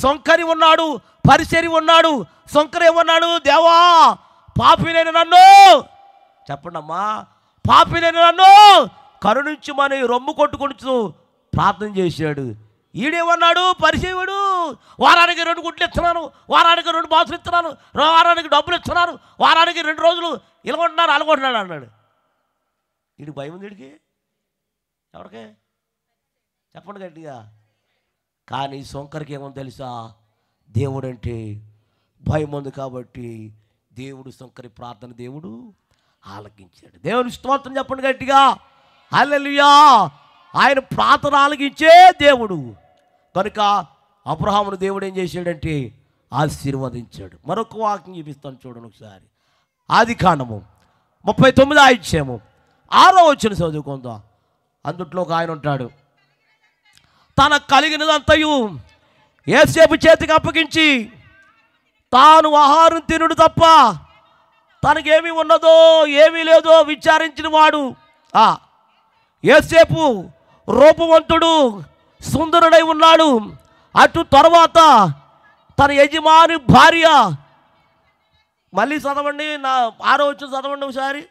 సొంకరి ఉన్నాడు, పరిసరి ఉన్నాడు. సొంకరి ఏమన్నాడు? దేవా పాపినైన నన్ను చెప్పండి అమ్మా, పాపినైన నన్ను కరుణించుమని రొమ్ము కొట్టుకొడుచు ప్రార్థన చేశాడు. ఈడేమన్నాడు? పరిసేవుడు, వారానికి 2 గుడ్లు ఇస్తున్నాను, వారానికి 2 బాసులు ఇస్తున్నాను, వారానికి డబ్బులు ఇస్తున్నాను, వారానికి 2 రోజులు ఇలాగొంటున్నాను అలాగొంటున్నాడు అన్నాడు. వీడికి భయం ఉంది. వీడికి ఎవరికి చెప్పండి గట్టిగా. కానీ సొంకరికి ఏమో తెలుసా? దేవుడు అంటే భయం ఉంది కాబట్టి దేవుడు సొంకరి ప్రార్థన దేవుడు ఆలకించాడు. దేవుని స్తోత్రం చెప్పండి గట్టిగా. హల్లెలూయా. ఆయన ప్రార్థన ఆలకించే దేవుడు కనుక అబ్రహామును దేవుడు ఏం చేశాడంటే ఆశీర్వదించాడు. మరొక వాక్యం చూపిస్తాను చూడండి ఒకసారి. ఆదికాండము 39వ అధ్యాయము 6వ వచనం చదువుకుందాం. అందుట్లో ఒక ఆయన ఉంటాడు, తనకు కలిగినదంతయు యోసేపు చేతికి అప్పగించి తాను ఆహారం తినుడు తప్ప తనకేమీ ఉన్నదో ఏమీ లేదో విచారించిన వాడు. యోసేపు రూపవంతుడు, సుందరుడై ఉన్నాడు. అటు తర్వాత తన యజమాని భార్య, మళ్ళీ చదవండి, నా 6వ వచనం చదవండి ఒకసారి.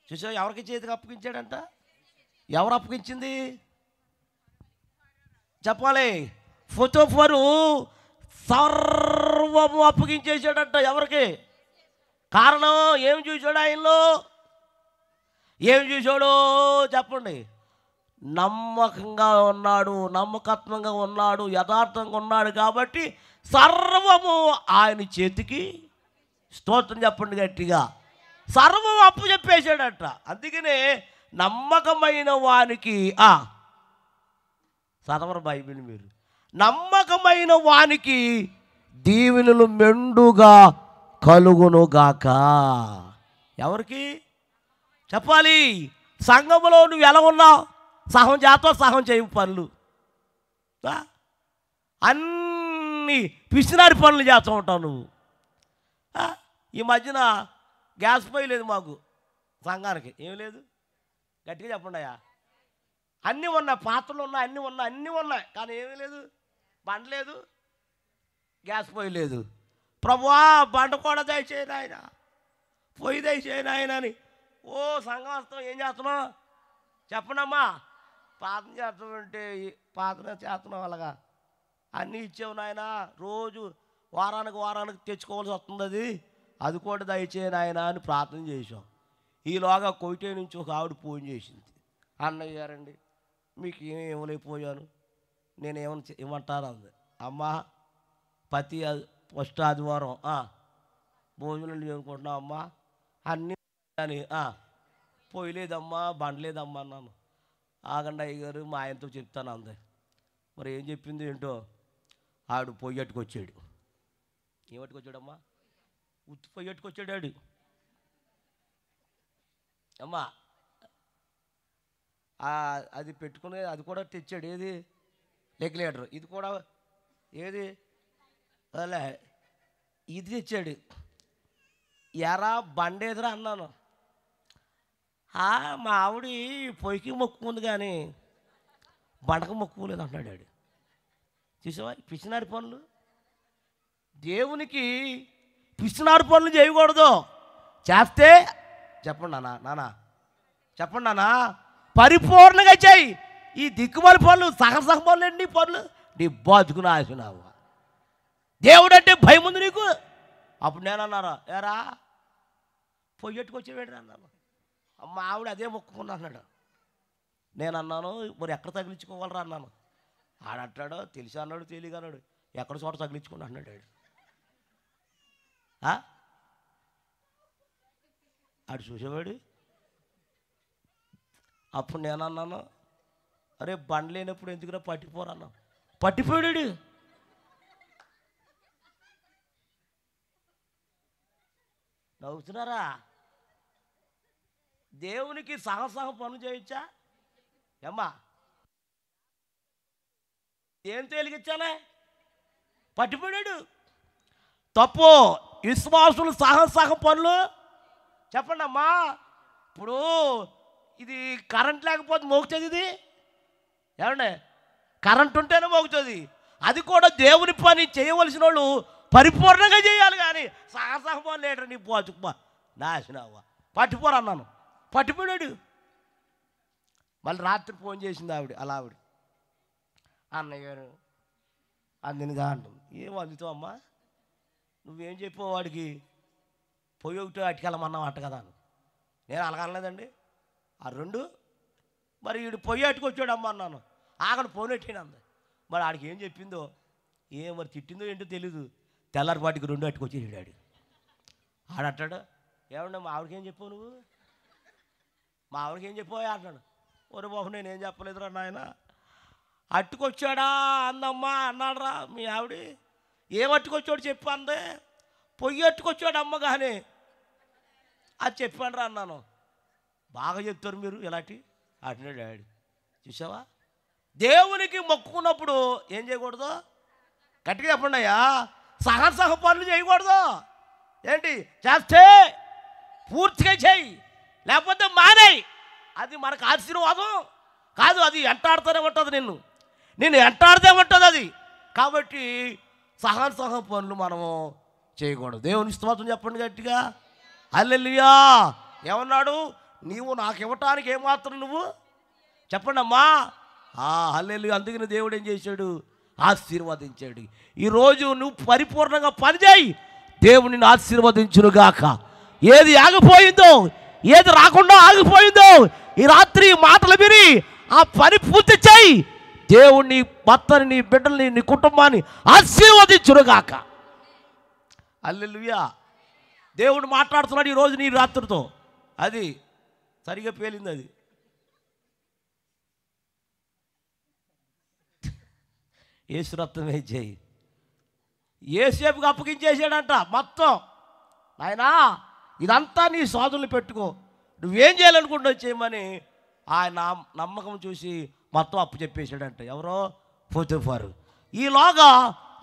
చూసా ఎవరికి చేతికి అప్పగించాడంట? ఎవరు అప్పగించింది చెప్పాలి? పోతీఫరు సర్వము అప్పగించేసాడంట. ఎవరికి? కారణం ఏం చూశాడు ఆయనలో? ఏం చూశాడో చెప్పండి. నమ్మకంగా ఉన్నాడు, నమ్మకత్వంగా ఉన్నాడు, యథార్థంగా ఉన్నాడు కాబట్టి సర్వము ఆయన చేతికి. స్తోత్రం చెప్పండి గట్టిగా. సర్వం అప్పు చెప్పేశాడట. అందుకనే నమ్మకమైన వానికి చదవరు బైబిల్ మీరు. నమ్మకమైన వానికి దీవెనలు మెండుగా కలుగునుగాక. ఎవరికి చెప్పాలి? సంఘములో నువ్వు ఎలా ఉన్నావు? సహం చేస్తావు, సహం చేయవు పనులు, అన్నీ పిసినారి పనులు చేస్తూ ఉంటావు నువ్వు. ఈ మధ్యన గ్యాస్ పొయ్యి లేదు మాకు సంఘానికి. ఏం లేదు? గట్టిగా చెప్పండి అయ్యా. అన్నీ ఉన్నాయి, పాత్రలు ఉన్నాయి, అన్నీ ఉన్నాయి, కానీ ఏమీ లేదు. బండ లేదు, గ్యాస్ పొయ్యి లేదు. ప్రభువా బండ కూడా దయచేయను ఆయన, పొయ్యి దయచేయను ఆయన అని ఓ సంఘం వస్తాం. ఏం చేస్తున్నావు చెప్పనమ్మా? ప్రార్థన చేస్తామంటే ప్రార్థన చేస్తున్నాం. అలాగా అన్నీ ఇచ్చేవు నాయన, రోజు వారానికి తెచ్చుకోవాల్సి వస్తుంది, అది కూడా దయచేయను ఆయన అని ప్రార్థన చేసాం. ఈలోగా కొయిటే నుంచి ఒక ఆవిడ ఫోన్ చేసింది. అన్నయ్య గారండి మీకు ఏమేమి ఇవ్వలేకపోయాను, నేనేమన్నా ఇవ్వమంటారు అంది. అమ్మా ప్రతి ఫస్ట్ ఆదివారం భోజనం అనుకుంటున్నాం అమ్మా, అన్నీ అని పోయలేదమ్మా, బండలేదమ్మా అన్నాను. ఆగండి అయ్యగారు మా ఆయనతో చెప్తాను అంది. మరి ఏం చెప్పింది ఏంటో, ఆవిడ పొయ్యట్టుకొచ్చాడు. ఏమట్టుకొచ్చాడమ్మా? ఉత్తి పొయ్యట్టుకొచ్చాడు ఆడు. అమ్మా అది పెట్టుకునే అది కూడా తెచ్చాడు. ఏది? రెగ్యులేటర్. ఇది కూడా ఏది? అలా ఇది తెచ్చాడు. ఎరా బండేదిరా అన్నాను. మా ఆవిడ పొయ్యికి మొక్కుకుంది కానీ బండకు మొక్కుకోలేదు అంటున్నాడు ఆడు. చూసావా పిసినారి పనులు? దేవునికి పిసినారి పనులు చేయకూడదు. చేస్తే చెప్పండి నాన్న చెప్పండి నాన్న, పరిపూర్ణంగా చేయి. ఈ దిక్కుమాలి పనులు సగం పనులు అండి పనులు నీ బతుకుని ఆశనావు. దేవుడు అంటే భయం ఉంది నీకు. అప్పుడు నేను అన్నారా ఏరా పొయ్యట్టుకొచ్చేవాడు అన్నాను. మా ఆవిడ అదే మొక్కుకున్నా అన్నాడు. నేను అన్నాను మరి ఎక్కడ తగిలించుకోవాలరా అన్నాను. ఆడంటాడో తెలిసి అన్నాడు, తెలియగా అన్నాడు, ఎక్కడ చోట తగిలించుకున్నా అన్నాడు ఆడు. ఆడు చూసేవాడు. అప్పుడు నేను అన్నాను అరే బండి లేనప్పుడు ఎందుకురా పట్టిపోరన్నా. పట్టిపోయాడు. నవ్వుతున్నారా? దేవునికి సహసహ పనులు చేయొచ్చా ఏమ్మా? ఏం తేలిగిచ్చానే? పట్టిపోయాడు. తప్పు. విశ్వాసులు సహసహ పనులు చెప్పండి అమ్మా. ఇప్పుడు ఇది కరెంట్ లేకపోతే మోగుతుంది. ఇది ఏమండి? కరెంట్ ఉంటేనే మోగుతుంది. అది కూడా దేవుని పని చేయవలసిన వాళ్ళు పరిపూర్ణంగా చేయాలి. కానీ సహసహ పనులు లేడు నీ పోచుకుమా నాశనవ్వ పట్టిపోరు అన్నాను. పట్టిపోయాడు. మళ్ళీ రాత్రి ఫోన్ చేసింది ఆవిడ. అలా ఆవిడ అన్నయ్య గారు అందినగా అంటుంది. ఏం అందుతావు అమ్మా? నువ్వేం చెప్పావు వాడికి? పొయ్యి ఒకటి అట్టుకెళ్ళమన్నావు అంట కదా. నేను అలాగనలేదండి. ఆ రెండు మరి వీడు పొయ్యి అట్టుకొచ్చాడు అమ్మ అన్నాను. ఆగను ఫోన్ పెట్టాను అంది. మరి ఆడికి ఏం చెప్పిందో మరి తిట్టిందో ఏంటో తెలీదు. తెల్లారిపాటికి రెండు అట్టుకొచ్చేసాడు ఆడు. ఆడంటాడు ఏమన్నా మా ఆవిడకేం చెప్పావు నువ్వు? మా ఆవిడకేం చెప్పావు అంటాడు. ఒరే బాబు నేనేం చెప్పలేదురా నాయన. అట్టుకొచ్చాడా అందమ్మా అన్నాడురా మీ ఆవిడ. ఏం అట్టుకొచ్చాడు చెప్పు అందే. పొయ్యి అట్టుకొచ్చాడు అమ్మ కానీ అది చెప్పాను రా అన్నాను. బాగా చెప్తారు మీరు ఇలాంటి అట్నే డాడీ. చూసావా? దేవునికి మొక్కుకున్నప్పుడు ఏం చేయకూడదు? గట్టిగా చెప్పండి అయ్యా. సహ పనులు చేయకూడదు. ఏంటి? చేస్తే పూర్తిగా చేయి, లేకపోతే మానేయి. అది మనకు ఆశీర్వాదం కాదు. అది ఎంటాడుతూనే ఉంటుంది. నిన్ను ఎంటాడుతూ ఉంటుంది అది. కాబట్టి సహ పనులు మనము చేయకూడదు. దేవుని స్తోత్రం చెప్పండి గట్టిగా. హల్లెలూయా. ఏమన్నాడు? నీవు నాకు ఇవ్వటానికి ఏమాత్రం నువ్వు చెప్పండి అమ్మా. హల్లెలూయా. అందుకని దేవుడు ఏం చేశాడు? ఆశీర్వదించాడు. ఈరోజు నువ్వు పరిపూర్ణంగా పనిచేయి, దేవుడు నిన్ను ఆశీర్వదించునుగాక. ఏది ఆగిపోయిందో, ఏది రాకుండా ఆగిపోయిందో, ఈ రాత్రి మాటలు విని ఆ పని పూర్తి చేయి. దేవుణ్ణి, భర్తని, నీ బిడ్డల్ని, నీ కుటుంబాన్ని ఆశీర్వదించునుగాక. హల్లెలూయా. దేవుడు మాట్లాడుతున్నాడు ఈరోజు నీ రాత్రితో. అది సరిగా పేలింది. అది యేసు రక్తమే చేయి. యేసేపుకి అప్పగించేసాడంట మొత్తం. నాయనా ఇదంతా నీ సాధువులు పెట్టుకో, నువ్వేం చేయాలనుకుంటావు చేయమని ఆయన నమ్మకం చూసి మొత్తం అప్పు చెప్పేశాడంట. ఎవరో పోతీఫరు. ఈలోగా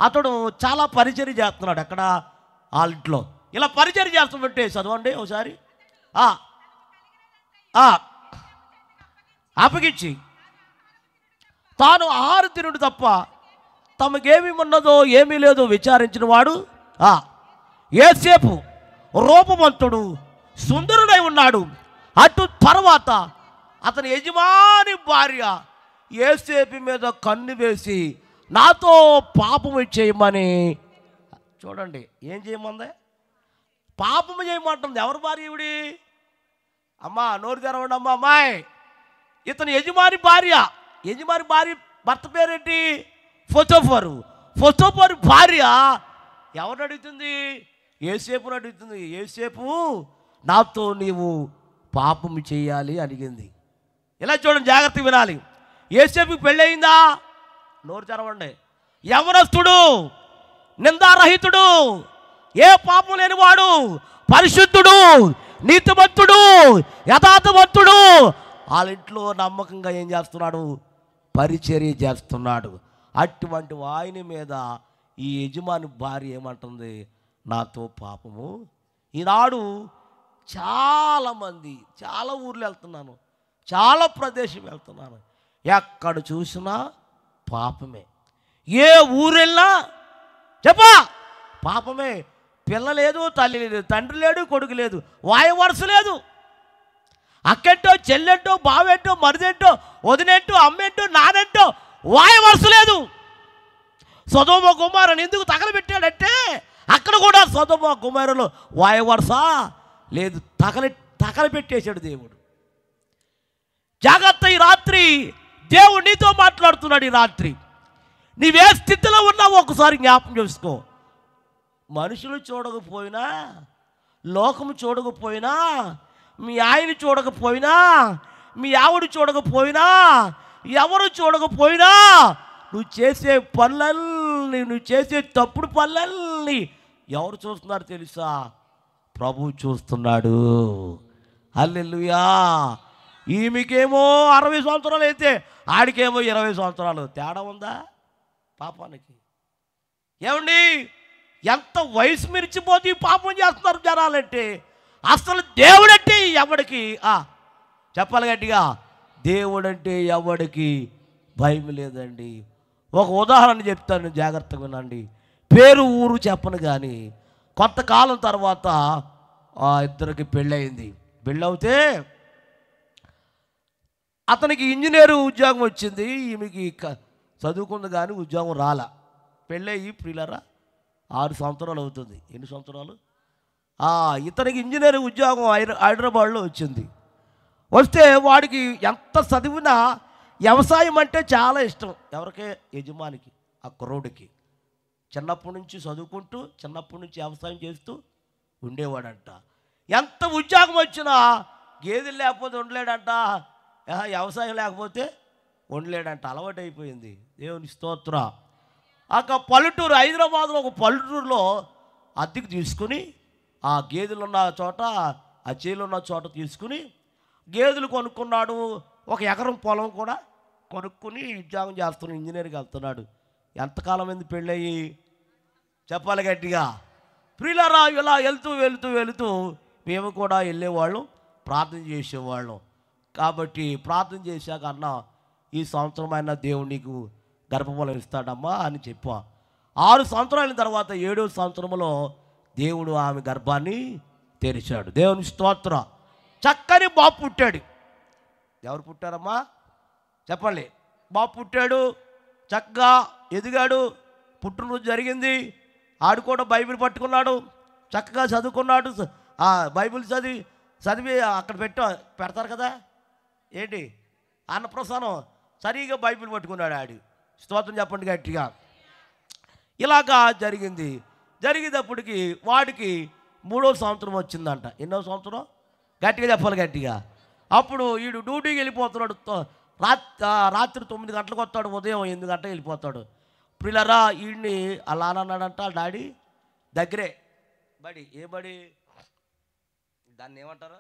అతడు చాలా పరిచర్య చేస్తున్నాడు. అక్కడ వాళ్ళ ఇంట్లో ఇలా పరిచర్య చేస్తుంటే చదవండి ఒకసారి. అప్పగించి తాను ఆహార తినుడు తప్ప తమకేమి ఉన్నదో ఏమీ లేదో విచారించిన వాడు యేసేపు రూపవంతుడు సుందరుడై ఉన్నాడు. అటు తర్వాత అతని యజమాని భార్య యేసేపు మీద కన్ను వేసి నాతో పాపము చేయమని, చూడండి ఏం చేయమంది, పాపము చేయమంటుంది. ఎవరు భార్య ఈవిడి? అమ్మా నోరు తెరవండి అమ్మా. అమ్మాయి ఇతని యజమాని భార్య భర్త పేరేంటి? పోతీఫరు. పోతీఫరు భార్య ఎవరిని అడుగుతుంది? యేసేపుని అడుగుతుంది. యేసేపు నాతో నీవు పాపము చేయాలి అడిగింది. ఇలా చూడండి, జాగ్రత్తగా వినాలి. యేసేపుకి పెళ్ళయిందా? నోరు తెరవండి. యవనస్తుడు, నిందారహితుడు, ఏ పాపం లేనివాడు, పరిశుద్ధుడు, నీతిమంతుడు, యథార్థవంతుడు. వాళ్ళ ఇంట్లో నమ్మకంగా ఏం చేస్తున్నాడు? పరిచర్య చేస్తున్నాడు. అటువంటి ఆయన మీద ఈ యజమాని భార్య ఏమంటుంది? నాతో పాపము. ఈనాడు చాలామంది చాలా ఊర్లు వెళ్తున్నాను, చాలా ప్రదేశం వెళ్తున్నాను, ఎక్కడ చూసినా పాపమే. ఏ ఊరు వెళ్ళినా చెప్పా పాపమే. పిల్ల లేదు, తల్లి లేదు, తండ్రి లేడు, కొడుకు లేదు, వాయు వరుస లేదు. అక్కేంటో, చెల్లెంటో, బావేంటో, మరిదేంటో, వదినేంటో, అమ్మేంటో, నానంటో వాయు వరుస లేదు. సొదొమ గుమారని ఎందుకు తగలబెట్టాడంటే అక్కడ కూడా సొదొమ గుమారలో వాయు వరుస లేదు, తగలబెట్టేశాడు దేవుడు. జాగ్రత్త, ఈ రాత్రి దేవుడు నీతో మాట్లాడుతున్నాడు. ఈ రాత్రి నీవే స్థితిలో ఉన్నావో ఒకసారి జ్ఞాపకం చేసుకో. మనుషులు చూడకపోయినా, లోకము చూడకపోయినా, మీ ఆయన చూడకపోయినా, మీ ఆవిడ చూడకపోయినా, ఎవరు చూడకపోయినా, నువ్వు చేసే పనులన్నీ, నువ్వు చేసే తప్పుడు పనులన్నీ ఎవరు చూస్తున్నారు తెలుసా? ప్రభువు చూస్తున్నాడు. హల్లెలూయా. ఈమెకేమో 60 సంవత్సరాలు అయితే ఆడికేమో 20 సంవత్సరాలు. తేడా ఉందా పాపానికి? ఏమండి, ఎంత వయసు మిరిచిపోతే పాపం చేస్తున్నారు జనాలంటే. అసలు దేవుడంటే ఎవడికి చెప్పాలి గట్టిగా, దేవుడంటే ఎవడికి భయం లేదండి. ఒక ఉదాహరణ చెప్తాను, జాగ్రత్తగా వినండి. పేరు ఊరు చెప్పను కానీ కొంతకాలం తర్వాత ఇద్దరికి పెళ్ళయింది. పెళ్ళవుతే అతనికి ఇంజనీరు ఉద్యోగం వచ్చింది, ఈమెకి చదువుకుంది కానీ ఉద్యోగం రాలా. పెళ్ళయి ప్రియులరా 6 సంవత్సరాలు అవుతుంది. ఎన్ని సంవత్సరాలు? ఇతనికి ఇంజనీర్ ఉద్యోగం హైదరాబాద్లో వచ్చింది. వస్తే వాడికి ఎంత చదివినా వ్యవసాయం అంటే చాలా ఇష్టం. ఎవరికే? యజమానికి, ఆ కుర్రోడికి. చిన్నప్పటి నుంచి చదువుకుంటూ, చిన్నప్పటి నుంచి వ్యవసాయం చేస్తూ ఉండేవాడంట. ఎంత ఉద్యోగం వచ్చినా గేదెలు లేకపోతే ఉండలేడంట, వ్యవసాయం లేకపోతే ఉండలేడంట. అలవాటు అయిపోయింది. దేవుని స్తోత్ర. పల్లెటూరు, హైదరాబాద్లో ఒక పల్లెటూరులో అద్దెకు తీసుకుని, ఆ గేదెలు ఉన్న చోట, ఆ చేలు ఉన్న చోట తీసుకుని గేదెలు కొనుక్కున్నాడు. 1 ఎకరం పొలం కూడా కొనుక్కుని ఉద్యోగం చేస్తున్నాడు, ఇంజనీర్కి వెళ్తున్నాడు. ఎంతకాలం అయింది పెళ్ళయి? చెప్పాలి గట్టిగా. ప్రియులారా, ఇలా వెళుతూ మేము కూడా వెళ్ళేవాళ్ళం, ప్రార్థన చేసేవాళ్ళం. కాబట్టి ప్రార్థన చేశాక అన్న, ఈ సంవత్సరమైన దేవుడు నీకు గర్భఫలం ఇస్తాడమ్మా అని చెప్పా. 6 సంవత్సరాల తర్వాత 7వ సంవత్సరంలో దేవుడు ఆమె గర్భాన్ని తెరిచాడు. దేవుని స్తోత్ర. చక్కని బాబు పుట్టాడు. ఎవరు పుట్టారమ్మా చెప్పండి? బాబు పుట్టాడు, చక్కగా ఎదిగాడు, పుట్టినరోజు జరిగింది. ఆడు కూడా బైబిల్ పట్టుకున్నాడు, చక్కగా చదువుకున్నాడు, బైబిల్ చదివి అక్కడ పెడతారు కదా, ఏంటి అన్నప్రసానం, సరిగా బైబిల్ పట్టుకున్నాడు ఆడు. స్తోత్రం చెప్పండి గట్టిగా. ఇలాగా జరిగేటప్పటికి వాడికి 3వ సంవత్సరం వచ్చిందంట. ఎన్నో సంవత్సరం గట్టిగా చెప్పాలి, గట్టిగా. అప్పుడు వీడు డ్యూటీకి వెళ్ళిపోతున్నాడు. రాత్రి 9 గంటలకు వస్తాడు, ఉదయం 8 గంటలకు వెళ్ళిపోతాడు. పిల్లరా వీడిని అలా అన్నాడంట డాడీ. దగ్గరే బడి, ఏ బడి దాన్ని ఏమంటారు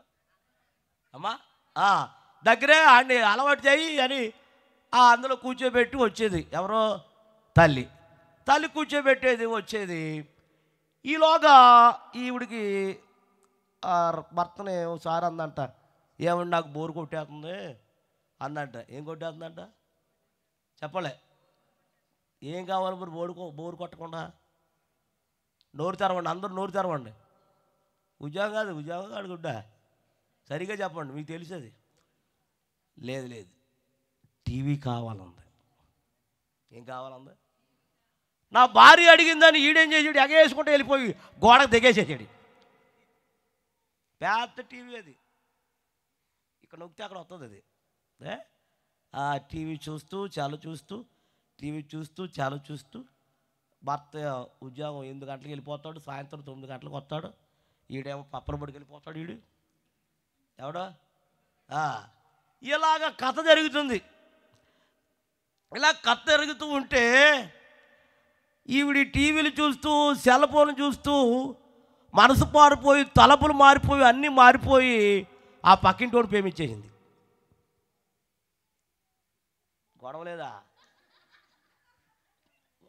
అమ్మా, దగ్గరే ఆడిని అలవాటు చేయి అని అందులో కూర్చోబెట్టి వచ్చేది. ఎవరో తల్లి కూర్చోబెట్టేది, వచ్చేది. ఈలోగా ఈవిడికి భర్తనే ఒకసారి అందంట, ఏమన్నా నాకు బోరు కొట్టేస్తుంది అందంట. ఏం కొట్టేస్తుందంట చెప్పలే. ఏం కావాలి మరి బోరు కొట్టకుండా? నోరు తెరవండి, అందరూ నోరు తెరవండి. ఉద్యోగం అడుగుడ్డా, సరిగా చెప్పండి, మీకు తెలిసేది. లేదు టీవీ కావాలంది. ఏం కావాలంది? నా భార్య అడిగిందని ఈడేం చేసాడు, ఎగేసుకుంటూ వెళ్ళిపోయి గోడకు దిగేసేసాడు. పెద్ద టీవీ అది, ఇక్కడ నొక్కితే అక్కడ వస్తుంది అది. టీవీ చూస్తూ చాలా చూస్తూ భర్త ఉద్యోగం 8 గంటలకు వెళ్ళిపోతాడు, సాయంత్రం 9 గంటలకు వస్తాడు. ఈడేమో పప్పల బడికి వెళ్ళిపోతాడు. ఎవడో ఇలాగ కథ జరుగుతుంది. ఇలా కథ జరుగుతూ ఉంటే ఈవిడి టీవీలు చూస్తూ, సెల్ ఫోన్ చూస్తూ మనసు మారిపోయి, తలపులు మారిపోయి, అన్నీ మారిపోయి ఆ పక్కింటోడు ప్రేమించేసింది. గొడవ లేదా?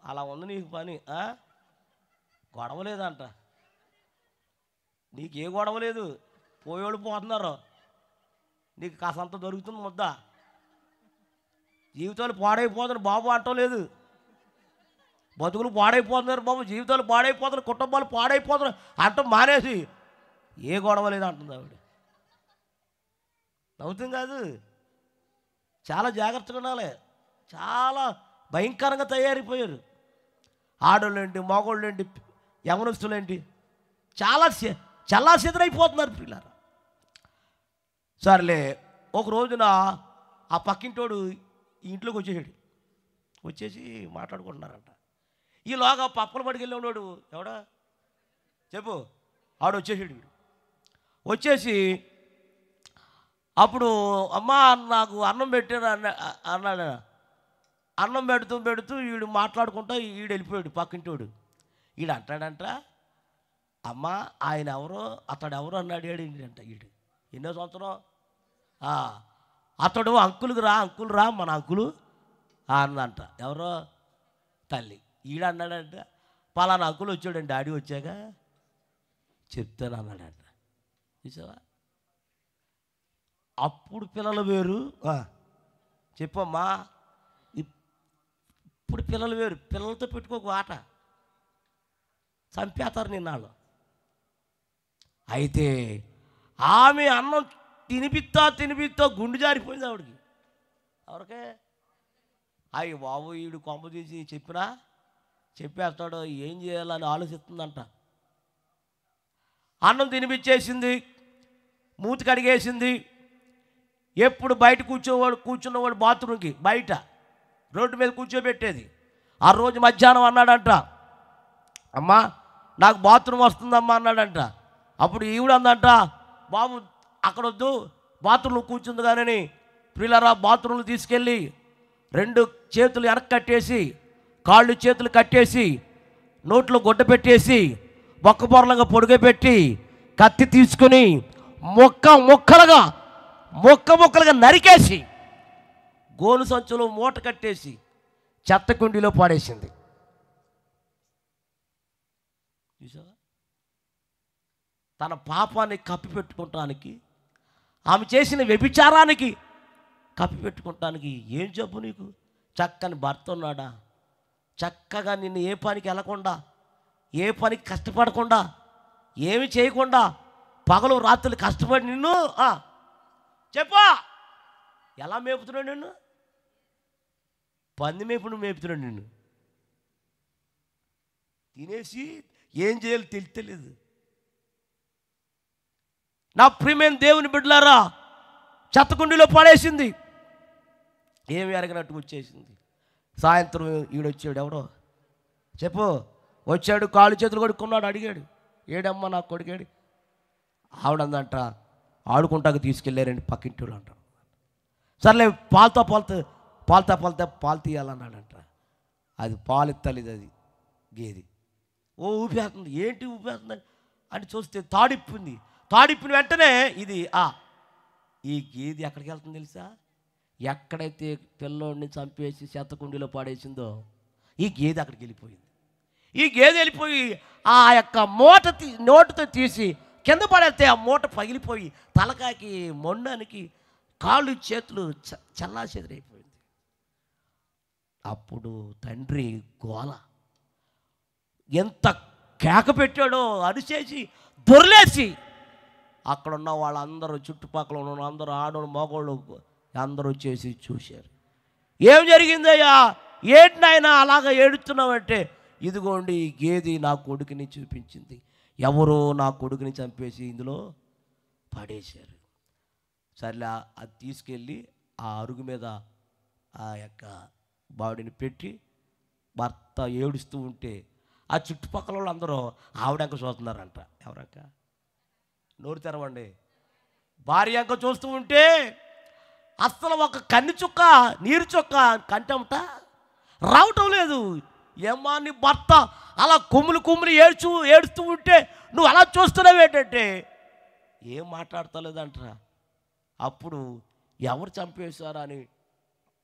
అలా ఉంది నీకు పని. గొడవ లేదంట. నీకే గొడవ లేదు, పోయేవాళ్ళు పోతున్నారు, నీకు కాసంత దొరుకుతుంది ముద్ద. జీవితాలు పాడైపోతున్నారు బాబు అంటం లేదు. బతుకులు పాడైపోతున్నారు బాబు, జీవితాలు పాడైపోతున్నారు, కుటుంబాలు పాడైపోతున్నారు అంటాం మానేసి ఏ గొడవ లేదు అంటుంది ఆవిడ. నవ్వుతుంది కాదు, చాలా జాగ్రత్తగా ఉండాలి. చాలా భయంకరంగా తయారైపోయారు ఆడోళ్ళేంటి, మగోళ్ళేంటి, యవనస్తులేంటి, చాలా చెదరైపోతున్నారు పిల్లలు. సర్లే, ఒక రోజున ఆ పక్కింటోడు ఇంట్లోకి వచ్చేసి మాట్లాడుకుంటున్నారంట. ఈలోగా పప్పల బడికి వెళ్ళినాడు. ఎవడా చెప్పు, ఆడు వచ్చేసాడు. వచ్చేసి అప్పుడు అమ్మా నాకు అన్నం పెట్టారు అన్నాడు. అన్నం పెడుతూ వీడు మాట్లాడుకుంటా వీడు వెళ్ళిపోయాడు పక్కింటోడు. వీడు అంటాడంట, అమ్మ ఆయన ఎవరో అతడు ఎవరో అన్నాడు ఏంటంట. వీడు ఎన్నో సంవత్సరం అతడు అంకులు రా మన అంకులు అన్నంట. ఎవరో తల్లి. ఈడ అన్నాడంట, పలానా అంకులు వచ్చాడండి, డాడీ వచ్చాక చెప్తాను అన్నాడంట. చూసావా? అప్పుడు పిల్లలు వేరు. చెప్పమ్మా, ఇప్పుడు పిల్లలు వేరు. పిల్లలతో పెట్టుకోకు ఆట, చంపేస్తారు నిన్నాళ్ళు. అయితే ఆమె అన్నం తినిపిస్తా గుండు జారిపోయింది ఆవిడకి. ఎవరికే? అయ్యి బాబు, వీడు కొంప తీసి చెప్పేస్తాడు, ఏం చేయాలని ఆలోచిస్తుందంట. అన్నం తినిపించేసింది, మూతి కడిగేసింది. ఎప్పుడు బయట కూర్చున్నవాడు బాత్రూమ్కి బయట రోడ్డు మీద కూర్చోబెట్టేది. ఆ రోజు మధ్యాహ్నం అన్నాడంట, అమ్మా నాకు బాత్రూమ్ వస్తుందమ్మా అన్నాడంట. అప్పుడు ఈవిడ అందంట, బాబు అక్కడ వద్దు, బాత్రూంలో కూర్చుంది కానీ పిల్లరా బాత్రూంలో తీసుకెళ్ళి 2 చేతులు వెనక్కి కట్టేసి, కాళ్ళు చేతులు కట్టేసి, నోట్లో గుడ్డ పెట్టేసి, మొక్క పొరలుగా పొడుగబెట్టి, కత్తి తీసుకుని ముక్కలుగా నరికేసి, గోను సంచులో మూట కట్టేసి చెత్త కుండీలో పాడేసింది. చూసావా? తన పాపాన్ని కప్పిపెట్టుకోవటానికి, ఆమె చేసిన వ్యభిచారానికి కప్పిపెట్టుకోవటానికి. ఏం జబ్బు నీకు? చక్కని భర్త ఉన్నాడా, చక్కగా నిన్ను ఏ పనికి వెళ్ళకుండా, ఏ పనికి కష్టపడకుండా, ఏమి చేయకుండా పగలు రాత్రులు కష్టపడి నిన్ను చెప్పా ఎలా మేపుతున్నాడు నిన్ను? పంది మేపుడు మేపుతున్నాడు నిన్ను. తినేసి ఏం చేయాలో తెలియలేదు. నా ప్రియమైన దేవుని బిడ్డలారా, చెత్తకుండీలో పడేసింది. ఏమి ఎరగనట్టు వచ్చేసింది. సాయంత్రం ఈడొచ్చాడు, ఎవడో చెప్పు, వచ్చాడు, కాళ్ళు చేతులు కొడుకున్నాడు, అడిగాడు, ఏడమ్మా నా కొడుకేడు? ఆవిడందంట, ఆడుకుంటాకు తీసుకెళ్ళారండి పక్కింటి వాళ్ళు అంటారు. సర్లే పాలు తీయాలన్నాడంట. అది పాలు ఇత్తలేదు, అది గేది. ఓ ఊపేస్తుంది, ఏంటి ఊపేస్తుంది అని చూస్తే తాడిప్పిన వెంటనే ఈ గేది ఎక్కడికి వెళ్తుంది తెలుసా? ఎక్కడైతే పిల్లోడిని చంపేసి చెత్తకుండీలో పాడేసిందో ఈ గేదె అక్కడికి వెళ్ళిపోయింది. ఈ గేదె వెళ్ళిపోయి ఆ యొక్క నోటుతో తీసి కింద పడేస్తే ఆ మూట పగిలిపోయి తలకాకి మొండానికి కాళ్ళు చేతులు చల్లాచెదరైపోయింది. అప్పుడు తండ్రి గోల ఎంత కేక పెట్టాడో, అరిచేసి దొర్లేసి అక్కడున్న వాళ్ళందరూ, చుట్టుపక్కల ఉన్న అందరూ, ఆడోళ్ళు మగోళ్ళు అందరూ వచ్చేసి చూశారు. ఏం జరిగిందయ్యా, ఏంటి నాయనా అలాగ ఏడుస్తున్నావంటే, ఇదిగోండి ఈ గేది నా కొడుకుని చూపించింది, ఎవరో నా కొడుకుని చంపేసి ఇందులో పడేశారు. సర్లే అది తీసుకెళ్ళి ఆ అరుగు మీద ఆ యొక్క బావిడిని పెట్టి భర్త ఏడుస్తూ ఉంటే ఆ చుట్టుపక్కల వాళ్ళు అందరూ ఆవిడంక చూస్తున్నారంట. ఎవరంక? నోరు తెరవండి. భార్య అంక చూస్తూ ఉంటే అస్సలు ఒక కన్ను చుక్క, నీరు చుక్క కంటంట రావటం లేదు. ఏమ్మా నీ భర్త అలా కుమ్ములు ఏడుస్తూ ఉంటే నువ్వు అలా చూస్తున్నావు ఏంటంటే ఏం మాట్లాడతలేదంటరా. అప్పుడు ఎవరు చంపేశారని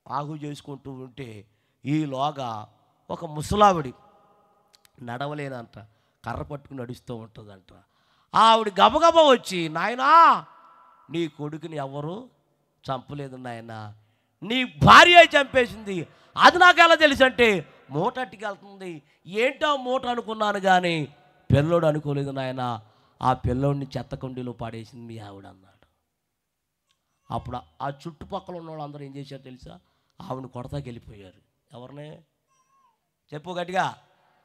ఆగు చేసుకుంటూ ఉంటే ఈలోగా ఒక ముసలావిడి నడవలేనంట, కర్ర పట్టుకుని నడుస్తూ ఉంటుందంట. ఆవిడ గబగబా వచ్చి, నాయనా నీ కొడుకుని ఎవరు చంపలేదు నాయన, నీ భార్య చంపేసింది, అది నాకు ఎలా తెలుసు అంటే మూటట్టుకి వెళ్తుంది. ఏంటో మూట అనుకున్నాను కానీ పిల్లోడు అనుకోలేదు నాయన, ఆ పిల్లోడిని చెత్తకుండీలో పాడేసింది మీ ఆవిడ అన్నాడు. అప్పుడు ఆ చుట్టుపక్కల ఉన్న వాళ్ళందరూ ఏం చేశారు తెలుసా? ఆవిడని కొడతాకి వెళ్ళిపోయారు. ఎవరిని చెప్పు గట్టిగా.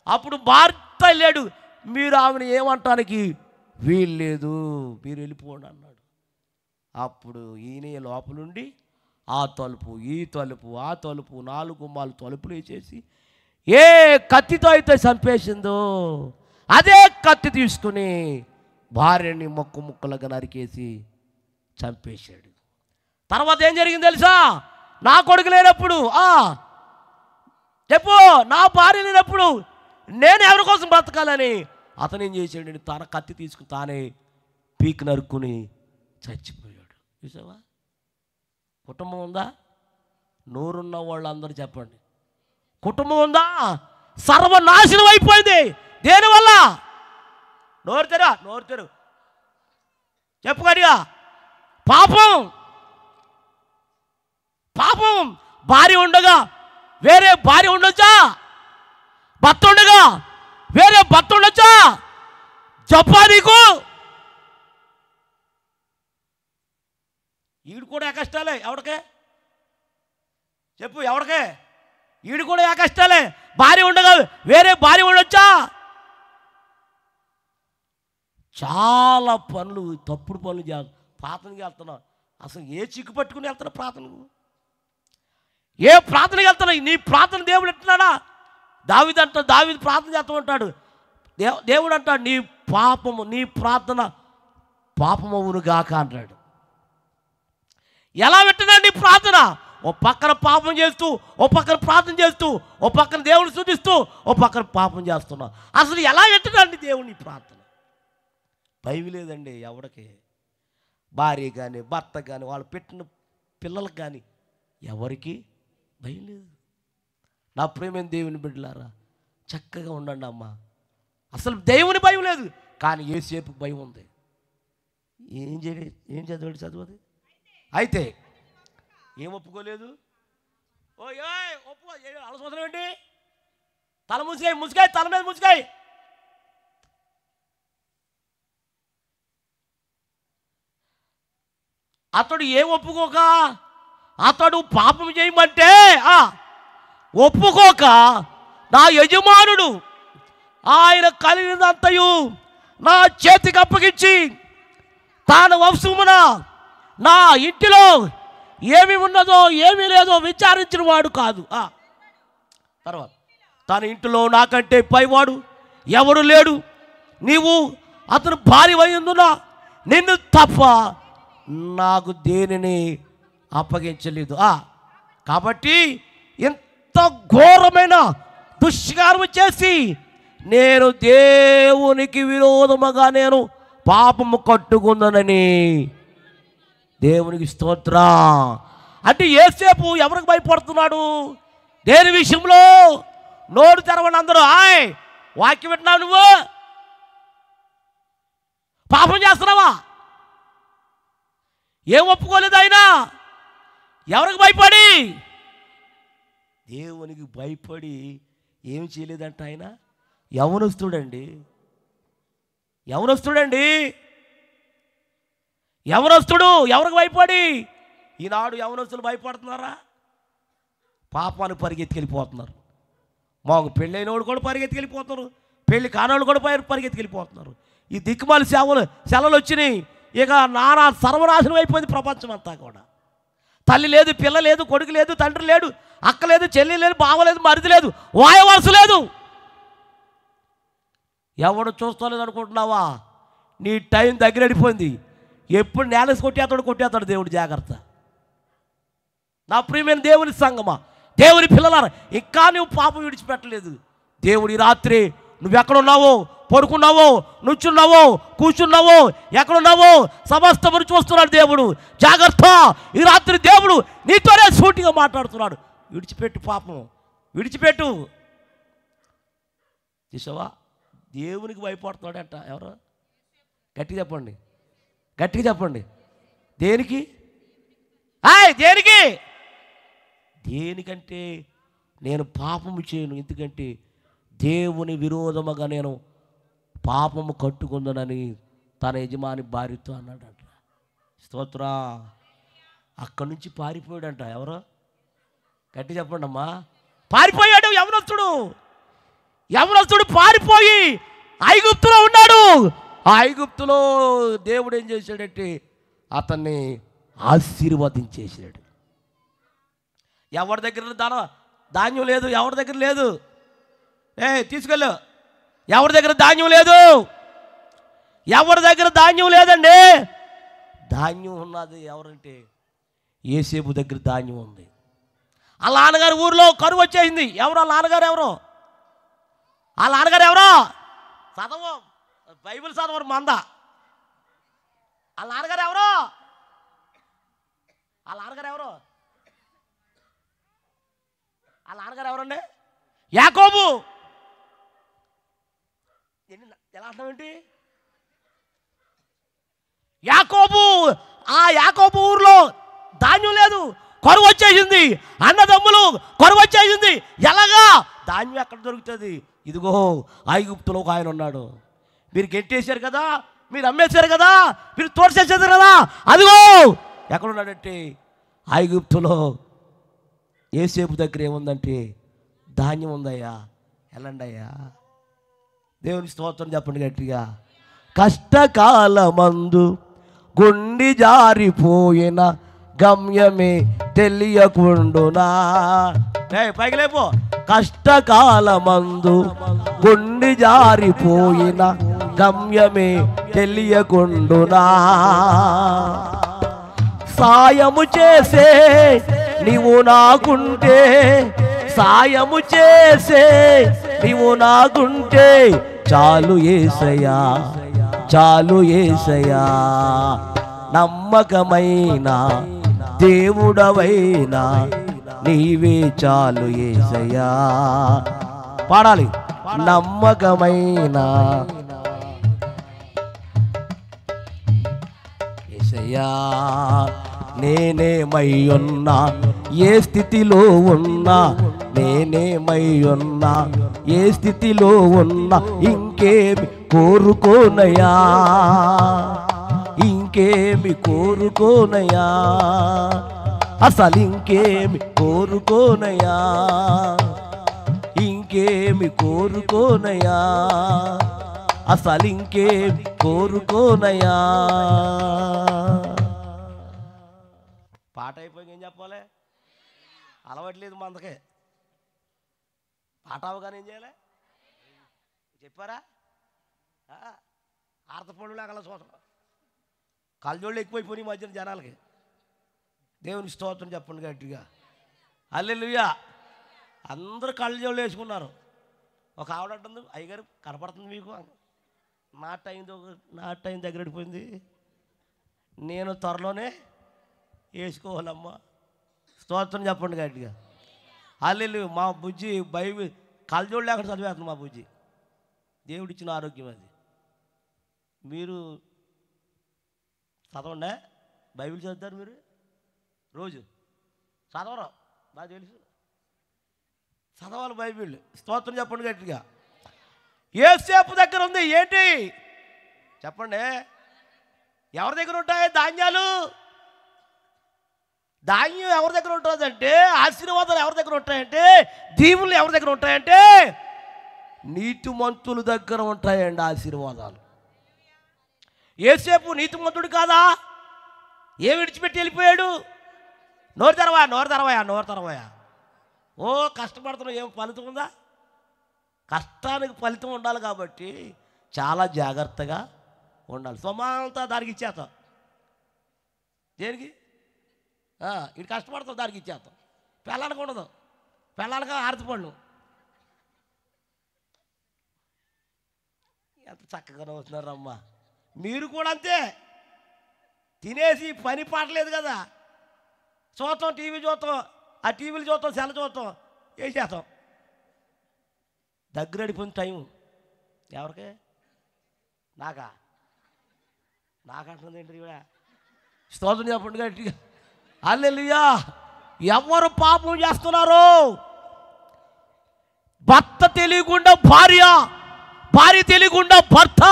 అప్పుడు భర్త లేడు, మీరు ఆవిడని ఏమంటానికి వీల్లేదు, మీరు వెళ్ళిపోండి అన్నాడు. అప్పుడు ఈయన లోపలుండి ఆ తలుపు, ఈ తలుపు, ఆ తలుపు, 4 గుమ్మాలు తలుపులు వేసేసి ఏ కత్తితో అయితే చంపేసిందో అదే కత్తి తీసుకుని భార్యని ముక్కలుగా నరికేసి చంపేశాడు. తర్వాత ఏం జరిగింది తెలుసా? నా కొడుకు లేనప్పుడు, చెప్పు, నా భార్య లేనప్పుడు నేను ఎవరి కోసం బ్రతకాలని అతను ఏం చేశాడు? తన కత్తి తీసుకుని తానే పీక్ నరుక్కుని చచ్చిపోయాడు. చూసావా? కుటుంబం ఉందా? నోరున్న వాళ్ళందరూ చెప్పండి, కుటుంబం ఉందా? సర్వనాశనం అయిపోయింది. దేనివల్ల? నోరు తెరు చెప్పు గట్టిగా. పాపం. భార్య ఉండగా వేరే భార్య ఉండొచ్చా? భర్త ఉండగా వేరే భర్త ఉండొచ్చా? చెప్పా నీకు? ఈడు కూడా ఏ కష్టాలే. ఎవడికే చెప్పు, ఎవడికే? ఈడు కూడా ఏ కష్టాలే. భార్య ఉండగా వేరే భార్య ఉండొచ్చా? చాలా పనులు, తప్పుడు పనులు చేయాలి. ప్రార్థనకి వెళ్తున్నావు, అసలు ఏ చిక్కు పట్టుకుని వెళ్తున్నావు ప్రార్థనకు? ఏ ప్రార్థనకి వెళ్తున్నావు? నీ ప్రార్థన దేవుడు ఎట్టున్నాడా? దావీదు ప్రార్థన చేస్తూ ఉంటాడు. దేవుడు అంటాడు, నీ ప్రార్థన పాపమవును గాక అంటాడు. ఎలా పెట్టినా నీ ప్రార్థన? ఓ పక్కన పాపం చేస్తూ, ఓ పక్కన ప్రార్థన చేస్తూ, ఓ పక్కన దేవుని స్తుతిస్తూ, ఓ పక్కన పాపం చేస్తున్నావు. అసలు ఎలా పెట్టినండి దేవుని ప్రార్థన? భయం లేదండి ఎవరికి. భార్య కానీ, భర్త కానీ, వాళ్ళు పెట్టిన పిల్లలకు కానీ ఎవరికి భయం లేదు. నా ప్రేమైన దేవుని బిడ్డలారా, చక్కగా ఉండండి అమ్మా. అసలు దేవుని భయం లేదు, కానీ ఏసేపు భయం ఉంది. ఏం చదివాడు? అయితే ఏం ఒప్పుకోలేదు? అలసవసరం ఏంటి? తల ముసుకాయి, తల మీద ముసుకాయి. అతడు ఏం ఒప్పుకోక, అతడు పాపం చేయమంటే ఒప్పుకోక, నా యజమానుడు ఆయన కలిగినంతయు నా చేతికి అప్పగించి తాను వంశమున నా ఇంటిలో ఏమి ఉన్నదో ఏమీ లేదో విచారించిన వాడు కాదు. తర్వాత తన ఇంటిలో నాకంటే పైవాడు ఎవడు లేడు. నీవు అతను భార్య అయ్యుందునా నిన్ను తప్ప నాకు దేనిని అప్పగించలేదు. కాబట్టి ఎంత ఘోరమైన దుష్కార్యం చేసి నేను దేవునికి విరోధముగా నేను పాపము కట్టుకుందనని దేవునికి స్తోత్రం. అంటే యేసేపు ఎవరికి భయపడుతున్నాడు? దేని విషయంలో? నోరు తెరవని అందరూ వాక్యం వింటున్నావు, నువ్వు పాపం చేస్తున్నావా? ఏం ఒప్పుకోలేదు ఆయన. ఎవరికి భయపడి? దేవునికి భయపడి ఏం చేయలేదంట ఆయన. యవనస్తుడండి. యవనస్తుడు ఎవరికి భయపడి? ఈనాడు యవనస్తులు భయపడుతున్నారా? పాపానికి పరిగెత్తుకెళ్ళిపోతున్నారు. మాకు పెళ్ళైనోడు కూడా పరిగెత్తుకెళ్ళిపోతున్నారు, పెళ్ళి కానోళ్ళు కూడా పరిగెత్తుకెళ్ళిపోతున్నారు. ఈ దిక్కుమాలి సెలవులు వచ్చినాయి. ఇక నానా సర్వనాశనం అయిపోయింది ప్రపంచం అంతా కూడా. తల్లి లేదు, పిల్ల లేదు, కొడుకు లేదు, తండ్రి లేడు, అక్క లేదు, చెల్లి లేదు, బావ లేదు, మరిది లేదు, వాయవలస లేదు. ఎవడు చూస్తలేదు అనుకుంటున్నావా? నీ టైం దగ్గరడిపోయింది. ఎప్పుడు నేలసి కొట్టేస్తాడు దేవుడు. జాగ్రత్త. నా ప్రియమైన దేవుని సంగమా, దేవుని పిల్లలారా, ఇంకా నువ్వు పాపం విడిచిపెట్టలేదు. దేవుడు ఈ రాత్రి నువ్వెక్కడున్నావో, పడుకున్నావో, నుంచున్నావో, కూర్చున్నావో, ఎక్కడున్నావో సమస్తమును చూస్తున్నాడు దేవుడు. జాగ్రత్త. ఈ రాత్రి దేవుడు నీతోనే సూటిగా మాట్లాడుతున్నాడు. విడిచిపెట్టు, పాపం విడిచిపెట్టు. చూసావా? దేవునికి భయపడుతున్నాడంట. ఎవరు? గట్టిగా చెప్పండి. దేనికి? దేనికంటే నేను పాపము చేయను, ఎందుకంటే దేవుని విరోధముగా నేను పాపము కట్టుకుందనని తన యజమాని భార్యతో అన్నాడంట. స్తోత్రా. అక్కడి నుంచి పారిపోయాడంట. ఎవరు? గట్టి చెప్పండి అమ్మా. పారిపోయాడు యవనస్తుడు పారిపోయి ఐగుప్తులో ఉన్నాడు. ఆ ఐగుప్తులో దేవుడు ఏం చేశాడంటే అతన్ని ఆశీర్వదించేసాడు. ఎవరి దగ్గర ధాన్యం లేదు, ఎవరి దగ్గర లేదు. తీసుకెళ్ళు. ఎవరి దగ్గర ధాన్యం లేదు, ఎవరి దగ్గర ధాన్యం లేదండి. ధాన్యం ఉన్నది ఎవరంటే యేసేపు దగ్గర ధాన్యం ఉంది. ఆ నాన్నగారి ఊరిలో కరువు వచ్చేసింది. ఎవరు ఆ నాన్నగారు? ఎవరు ఆ నాన్నగారు? ఎవరో చదవ, బైబిల్ చదవరు మంద. ఆ నాన్నగారు ఎవరు? ఆ నాన్నగారు ఎవరండి? యాకోబు. ఎలా అంటావేంటి? యాకోబు ఊర్లో ధాన్యం లేదు, కరువు వచ్చేసింది. అన్నదమ్ములు కరువు వచ్చేసింది. ఎలాగా? ధాన్యం ఎక్కడ దొరుకుతుంది? ఇదిగో ఐగుప్తులో ఒక ఆయన ఉన్నాడు. మీరు గెట్టేశారు కదా, మీరు అమ్మేశారు కదా, మీరు తోడ్చేసారు కదా, అదిగో ఎక్కడున్నాడంటే ఐగుప్తులో. యేసేపు దగ్గర ఏముందంటే ధాన్యం ఉందయ్యా. ఎలాండి అయ్యా? దేవుని స్తోత్రం చెప్పండి గట్టిగా. కష్టకాలమందు గుండి జారిపోయిన గమ్యమే తెలియకుండునా. పైకి లేపో. కష్టకాలమందు గుండి జారిపోయిన గమ్యమే తెలియకుండునా. సాయము చేసే నీవు నాకుంటే, సాయము చేసే నీవు నాకుంటే చాలు యేసయ్యా, చాలు యేసయ్యా. నమ్మకమైన దేవుడవైనా నీవే చాలు యేసయ్యా. పాడాలి. నమ్మకమైన యేసయ్యా. నేనేమై ఉన్నా, ఏ స్థితిలో ఉన్నా, నేనేమై ఉన్నా, ఏ స్థితిలో ఉన్నా, ఇంకేమి కోరుకోనయా, ఇంకేమి కోరుకోనయా, అసలు ఇంకేమి కోరుకోనయా, ఇంకేమి కోరుకోనయా. అసలు ఇంకే కోరుకోనయ్యా. పాట అయిపోయి ఏం చెప్పాలి? అలవాట్లేదు మందకే. పాట అవగానే ఏం చేయాలి చెప్పారా? ఆర్తపళ్ళు లేకలా చూస్తాం. కళ్ళజోళ్ళు ఎక్కువైపోయినాయి మధ్యన జనాలకి. దేవుని స్తోత్రం చెప్పండి గట్టిగా. హల్లెలూయా. అందరూ కళ్ళజోళ్ళు వేసుకున్నారు. ఒక ఆవిడ అంటుంది, అయ్యగారు కనపడుతుంది మీకు? నా టైం దగ్గర పడిపోయింది, నేను త్వరలోనే వేసుకోవాలమ్మా. స్తోత్రం చెప్పండి గట్టిగా. హల్లెలూయా. మా బుజ్జి బైబిల్ కళ్ళజోళ్ళు లేకుండా చదివేస్తుంది మా బుజ్జి. దేవుడిచ్చిన ఆరోగ్యం అది. మీరు చదవండి, బైబిల్ చదువుతారు మీరు రోజు? చదవరు, నాకు తెలుసు. చదవాలి బైబిల్. స్తోత్రం చెప్పండి గట్టిగా. యోసేపు దగ్గర ఉంది ఏంటి చెప్పండి? ఎవరి దగ్గర ఉంటాయి ధాన్యాలు? ధాన్యం ఎవరి దగ్గర ఉంటుందంటే, ఆశీర్వాదాలు ఎవరి దగ్గర ఉంటాయంటే, దీవులు ఎవరి దగ్గర ఉంటాయంటే, నీతిమంతుల దగ్గర ఉంటాయండి ఆశీర్వాదాలు. యోసేపు నీతిమంతుడు కాదా? ఏం విడిచిపెట్టి వెళ్ళిపోయాడు? నోరు తెరవాయా. ఓ కష్టపడుతున్నావు, ఏం ఫలితం ఉందా? కష్టానికి ఫలితం ఉండాలి కాబట్టి చాలా జాగ్రత్తగా ఉండాలి. సొమ్మంతా దానికి ఇచ్చేస్తాం. దేనికి? ఇది కష్టపడతాం, దానికి ఇచ్చేస్తాం. పెళ్ళానికి ఉండదు, పెళ్ళానికి ఆరతిపండు. ఎంత చక్కగా వస్తున్నారమ్మా. మీరు కూడా అంతే, తినేసి పని పాటలేదు కదా, చూస్తాం, టీవీ చూస్తాం, ఆ టీవీలు చూస్తాం, సెల్ చూస్తాం, వేసేస్తాం. దగ్గర అడిపోయిన టైం ఎవరికి? నాకంటుంది ఏంటి కూడా. స్తోత్రం చెప్పండి గట్టిగా. హల్లెలూయా. ఎవరు పాపం చేస్తున్నారు? భర్త తెలియకుండా భార్య, భార్య తెలియకుండా భర్త,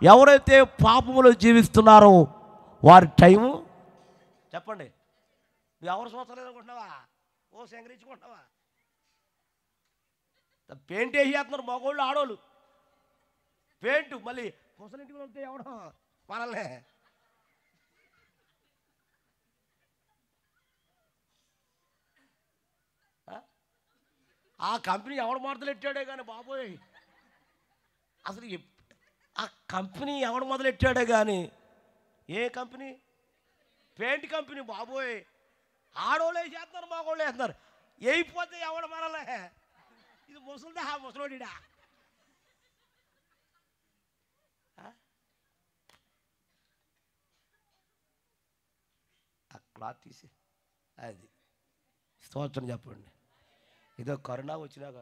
ఎవరైతే పాపములో జీవిస్తున్నారో వారి టైము చెప్పండి. నువ్వు ఎవరు చూస్తలేదు అనుకుంటున్నావా? ఓ సంగ్రహించుకుంటున్నావా? పెయింట్ వేసేస్తున్నారు మగోళ్ళు ఆడోళ్ళు. పెయింట్ మళ్ళీ ముసలింటికి వెళ్తే ఎవడో మనల్ని ఆ కంపెనీ ఎవడు మొదలెట్టాడే కానీ బాబోయ్, అసలు ఆ కంపెనీ ఎవడు మొదలెట్టాడే కానీ, ఏ కంపెనీ? Paint company. బాబోయ్, ఆడోళ్ళు వేసేస్తున్నారు, మగోళ్ళు వేస్తున్నారు. వేయిపోతే ఎవడు మనలే, ఇది ముసలిదా ముసలోడిడా? ఆ క్లాత్ తీసి అది. స్తోత్రం చెప్పండి. ఇదో కరోనా వచ్చినాక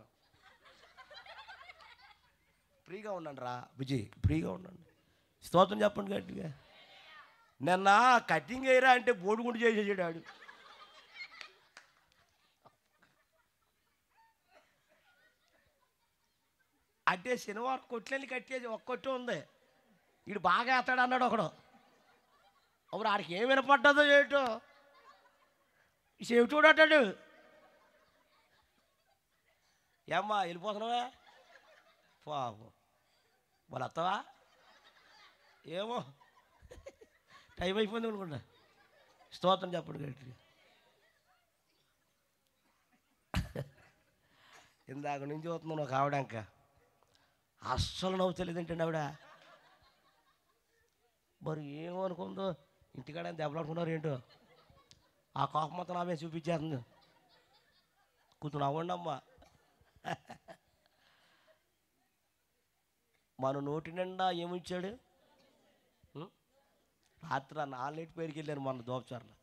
ఫ్రీగా ఉండండి రా బుజ్జి, ఫ్రీగా ఉండండి. స్తోత్రం చెప్పండి గట్టిగా. నిన్న కటింగ్ అయ్యరా అంటే బోడుగుండు చేసేసాడు. అంటే శనివారం కొట్లెళ్ళి కట్టేసి ఒక్క కొట్టు ఉంది, వీడు బాగా వేస్తాడు అన్నాడు ఒకడు. అప్పుడు ఆడికి ఏం వినపడ్డదో ఏటో, చెవి చూడటాడు. ఏమ్మా వెళ్ళిపోతున్నావా? పాపం వాళ్ళు వస్తావా? ఏమో టైం అయిపోయింది అనుకుంటా. స్తోత్రం చెప్పండి గట్టి. ఇందాక నుంచి చూస్తున్నాను ఒక ఆవిడ, ఇంకా అస్సలు నవ్వుతలేదంటండి ఆవిడ. మరి ఏమనుకుందో, ఇంటికాడ దెబ్బలాడుకున్నారు ఏంటో, ఆ కోపం మొత్తం ఆమె చూపించేస్తుంది. కూర్చుని అవ్వండి అమ్మా. మన నోటి నిండా ఏమిచ్చాడు? రాత్రి 4 పేరుకి వెళ్ళాను మొన్న దోపచారులో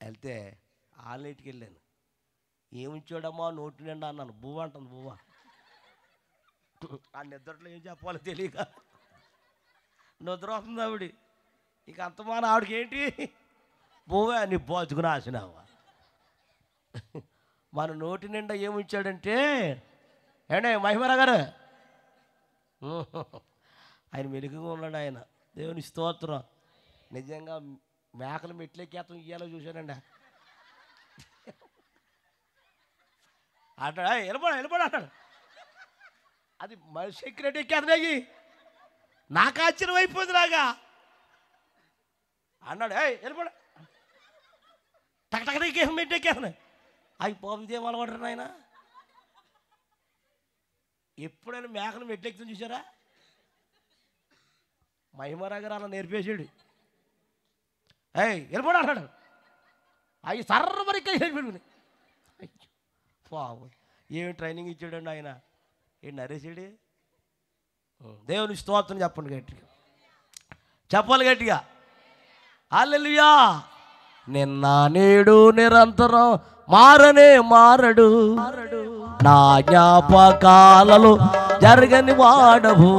వెళ్తే, 4 వెళ్ళాను. ఏమిచ్చాడమ్మా నోటి నిండా అన్నాను. బువ్వ అంటుంది, బువ్వ. ఆ నిద్రలో ఏం చెప్పాలో తెలియక నిద్ర వస్తుంది ఆవిడ. ఇక అంతమాన ఆవిడకి ఏంటి? బువ్వే, నీ బతుకుని ఆసినావా? మన నోటి నిండా ఏమిచ్చాడంటే, ఏంటే మహిమరా గారు, ఆయన మెలుగుగా ఉన్నాడు ఆయన. దేవుని స్తోత్రం. నిజంగా మేకలు మెట్లెక్కేతం ఇయ్యాలో చూశానండి. అంటాడు వెళ్ళిపోడా అంటాడు. అది సెక్యూరిటీ ఎక్కేదనయ్యి నాకు ఆశ్చర్యం అయిపోయింది. నాగా అన్నాడు, వెళ్ళిపోడా టక్ ఎక్కేసాను, మెట్టి ఎక్కేసాను. అవి పాపం ఇదేం అలవాడు నాయన. ఎప్పుడైనా మేకను మెట్లు ఎక్కుతుంది చూసారా? మహిమరా గారు అలా నేర్పేసాడు. వెళ్ళిపోడా అన్నాడు. అవి సర్రమరిక వెళ్ళిపోయింది. పావు ఏమి ట్రైనింగ్ ఇచ్చాడండి ఆయన. ఏం నరేసాడు. దేవుని స్తోత్రం చెప్పండి గట్టిగా, చెప్పాలి గట్టిగా. హల్లెలూయా. నిన్న నేడు నిరంతరం మారనే మారడు, నా జ్ఞాపకాలలో జరగని వాడవు.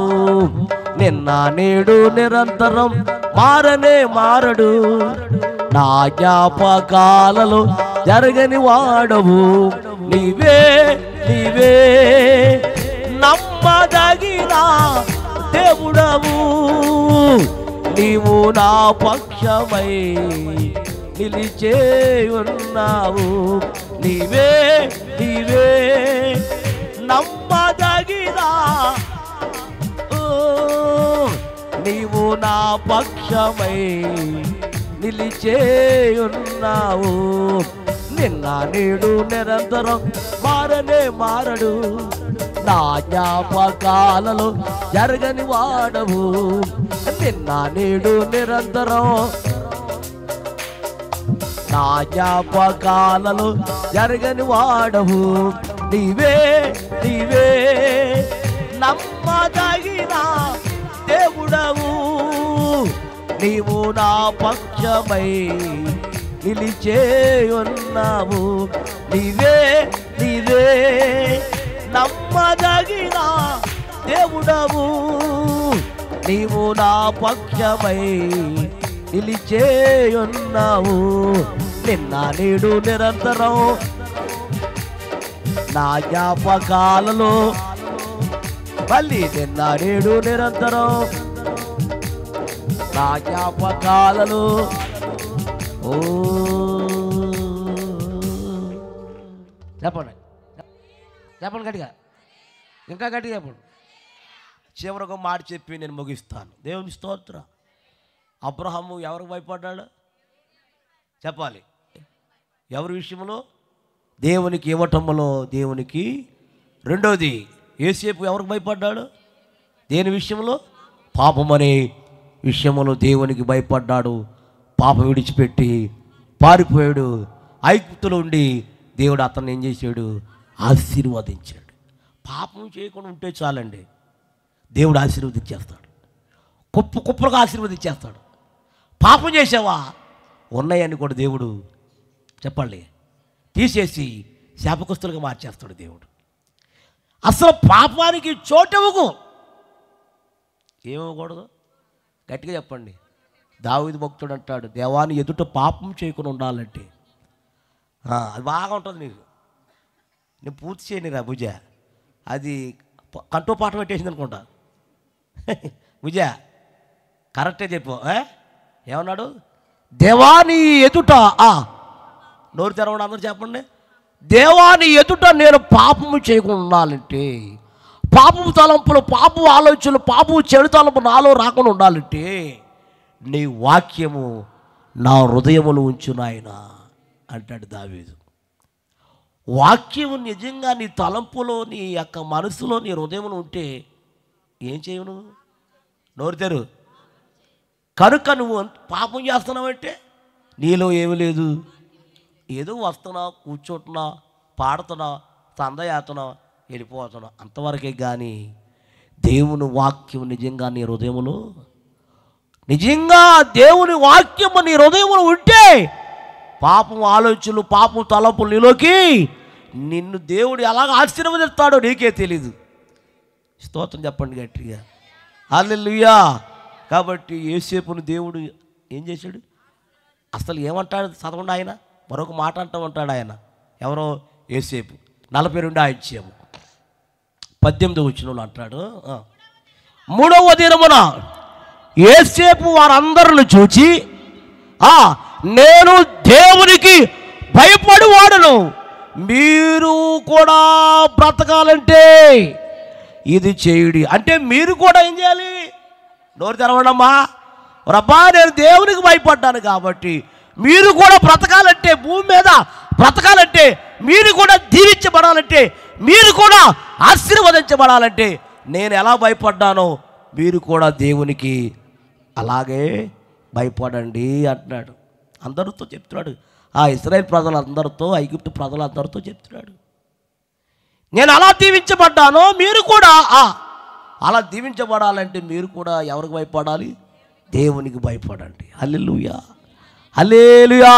నిన్న నేడు నిరంతరం మారనే మారడు, నా జ్ఞాపకాలలో జరగని వాడవు. నీవే నీవే నమ్మదగిన దేవుడవు, నీవు నా పక్షమై నిలిచే ఉన్నావు. నీవే నీవే నమ్మదగిన, నీవు నా పక్షమై నిలిచే ఉన్నావు. నిన్న నేడు నిరంతరం మారనే మారడు, నా జ్ఞాపకాలలో జరగని వాడవు. నిన్న నేడు నిరంతరం నా జ్ఞాపకాలలో జరగని వాడవు. నీవే నీవే నమ్మదగిన దేవుడవు, నీవు నా పక్షమై నిలిచే ఉన్నావు. నీవే నీవే నమ్మదగిన దేవుడవు, నీవు నా పక్షమై నిలిచే ఉన్నావు. నిన్న నేడు నిరంతరం నా జ్ఞాపకాలలో, మళ్ళీ నిన్న నేడు నిరంతరం నా జ్ఞాపకాలలో. ఓ చెప్పండి చెప్పండి గట్టిగా, ఇంకా గట్టిగా చెప్పండి. చివరికి ఒక మాట చెప్పి నేను ముగిస్తాను. దేవుని స్తోత్రం. అబ్రహాము ఎవరికి భయపడ్డాడు చెప్పాలి? ఎవరి విషయంలో? దేవునికి ఇవ్వటంలో దేవునికి. రెండోది యోసేపు ఎవరికి భయపడ్డాడు? దేని విషయంలో? పాపం అనే విషయంలో దేవునికి భయపడ్డాడు. పాపం విడిచిపెట్టి పారిపోయాడు. ఐగుప్తులో ఉండి దేవుడు అతన్ని ఏం చేశాడు? ఆశీర్వదించాడు. పాపం చేయకుండా ఉంటే చాలండి, దేవుడు ఆశీర్వదించేస్తాడు. కుప్పలుగా ఆశీర్వదించేస్తాడు. పాపం చేసావా, ఉన్నాయని కూడా దేవుడు చెప్పండి తీసేసి శాపగ్రస్తులుగా మార్చేస్తాడు దేవుడు. అసలు పాపానికి చోటివ్వకు. ఏమవ్వకూడదు? గట్టిగా చెప్పండి. దావీదు భక్తుడు అంటాడు, దేవాని ఎదుట పాపం చేయకుండా ఉండాలంటే. అది బాగా ఉంటుంది నీకు. నేను పూర్తి చేయని రా భుజ, అది కంటో పాట పెట్టేసింది అనుకుంటా. భుజ కరెక్టే చెప్పు. ఏమన్నాడు? దేవాని ఎదుట, నోరు తెరవండి అందరూ చెప్పండి. దేవాని ఎదుట నేను పాపము చేయకుండా ఉండాలంటే, పాపము తలంపులు, పాపము ఆలోచనలు, పాపము చెడు తలంపు నాలో రాకుండా ఉండాలంటే నీ వాక్యము నా హృదయములో ఉంచు నాయనా అంటాడు దావీదు. వాక్యము నిజంగా నీ తలంపులో, నీ యొక్క మనసులో, నీ హృదయంలో ఉంటే ఏం చేయను? నోరు తెరు. కనుక నువ్వు పాపం చేస్తున్నావంటే నీలో ఏమీ లేదు. ఏదో వస్తున్నావు, కూర్చుంటున్నావు, పాడుతున్నావు, సందయాతున్నావు, వెళ్ళిపోతున్నావు, అంతవరకే. కానీ దేవుని వాక్యం నిజంగా నీ హృదయములో, నిజంగా దేవుని వాక్యము నీ హృదయములో ఉంటే పాపం ఆలోచనలు, పాపం తలంపులు నీలోకి నిన్ను దేవుడు ఎలాగ ఆశీర్వదిస్తాడో నీకే తెలీదు. స్తోత్రం చెప్పండి గట్టిగా. హల్లెలూయా. కాబట్టి యోసేపును దేవుడు ఏం చేశాడు? అసలు ఏమంటాడు చదవండి. ఆయన మరొక మాట అంటూ ఉంటాడు. ఆయన ఎవరో? యోసేపు. 42 అధ్యాయము 18 వచనంలో అంటాడు, 3వ దినమున యోసేపు వారందరిని చూచి, నేను దేవునికి భయపడి వాడను, మీరు కూడా బ్రతకాలంటే ఇది చేయుడి. అంటే మీరు కూడా ఏం చేయాలి? నోరు తెరవండమ్మా. రబ్బా నేను దేవునికి భయపడ్డాను కాబట్టి మీరు కూడా బ్రతకాలంటే, భూమి మీద బ్రతకాలంటే, మీరు కూడా దీవించబడాలంటే, మీరు కూడా ఆశీర్వదించబడాలంటే నేను ఎలా భయపడ్డానో మీరు కూడా దేవునికి అలాగే భయపడండి అంటున్నాడు. అందరితో చెప్తున్నాడు. ఆ ఇశ్రాయేల్ ప్రజలందరితో, ఐగుప్తు ప్రజలందరితో చెప్తున్నాడు. నేను అలా దీవించబడ్డానో మీరు కూడా అలా దీవించబడాలంటే మీరు కూడా ఎవరికి భయపడాలి? దేవునికి భయపడండి. హల్లెలూయా, హల్లెలూయా.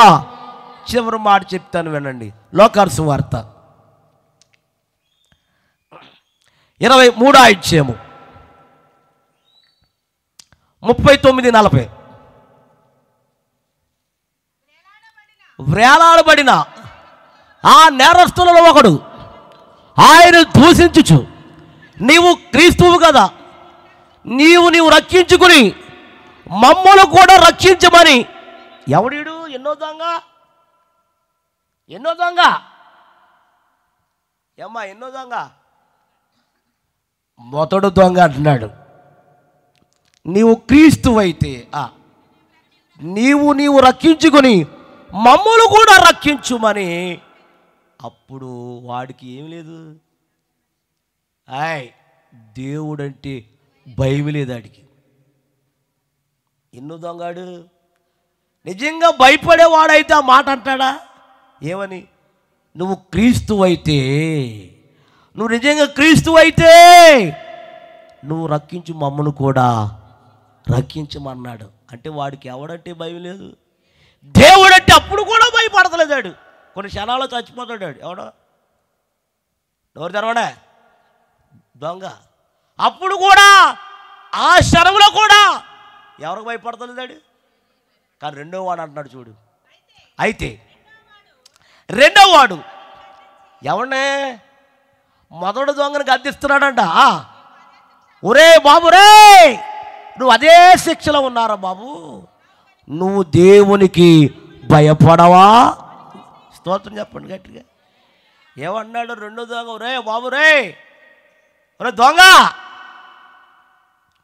చివరి మాట చెప్తాను వినండి. లోకాసు సువార్త 23వ అధ్యాయము 39-40. వేలాడబడిన ఆ నేరస్తులలో ఒకడు ఆయన దూషించుచు, నీవు క్రీస్తువు కదా, నీవు రక్షించుకుని మమ్మల్ని కూడా రక్షించమని. ఎవడీడు? ఎన్నో దొంగ ఏమ్మా, ఎన్నో దొంగ? మొదటి దొంగ అంటున్నాడు. నీవు క్రీస్తువైతే నీవు రక్షించుకుని మమ్మల్ని కూడా రక్షించుమని. అప్పుడు వాడికి ఏమి లేదు, దేవుడంటే భయం లేదు వాడికి. ఎన్నో దొంగాడు నిజంగా భయపడేవాడైతే ఆ మాట అంటాడా? ఏమని? నువ్వు క్రీస్తువైతే, నువ్వు నిజంగా క్రీస్తువైతే నువ్వు రక్షించు, మమ్మను కూడా రక్షించమన్నాడు. అంటే వాడికి ఎవడంటే భయం లేదు, దేవుడంటే అప్పుడు కూడా భయపడతలేదాడు. కొన్ని క్షణాల్లో చచ్చిపోతాడు. ఎవడో ఎవరు తెరవడే దొంగ. అప్పుడు కూడా ఆ క్షణంలో కూడా ఎవరికి భయపడతలేదాడు. కానీ రెండో వాడు అంటున్నాడు చూడు. అయితే రెండో వాడు ఎవడనే? మొదటి దొంగని గద్దిస్తున్నాడంట. ఒరే బాబు రే, నువ్వు అదే శిక్షలో ఉన్నారా బాబు, నువ్వు దేవునికి భయపడవా? స్తోత్రం చెప్పండి గట్టిగా. ఏమన్నాడు రెండో దొంగ? ఒరే బాబు రే, ఒరే దొంగ,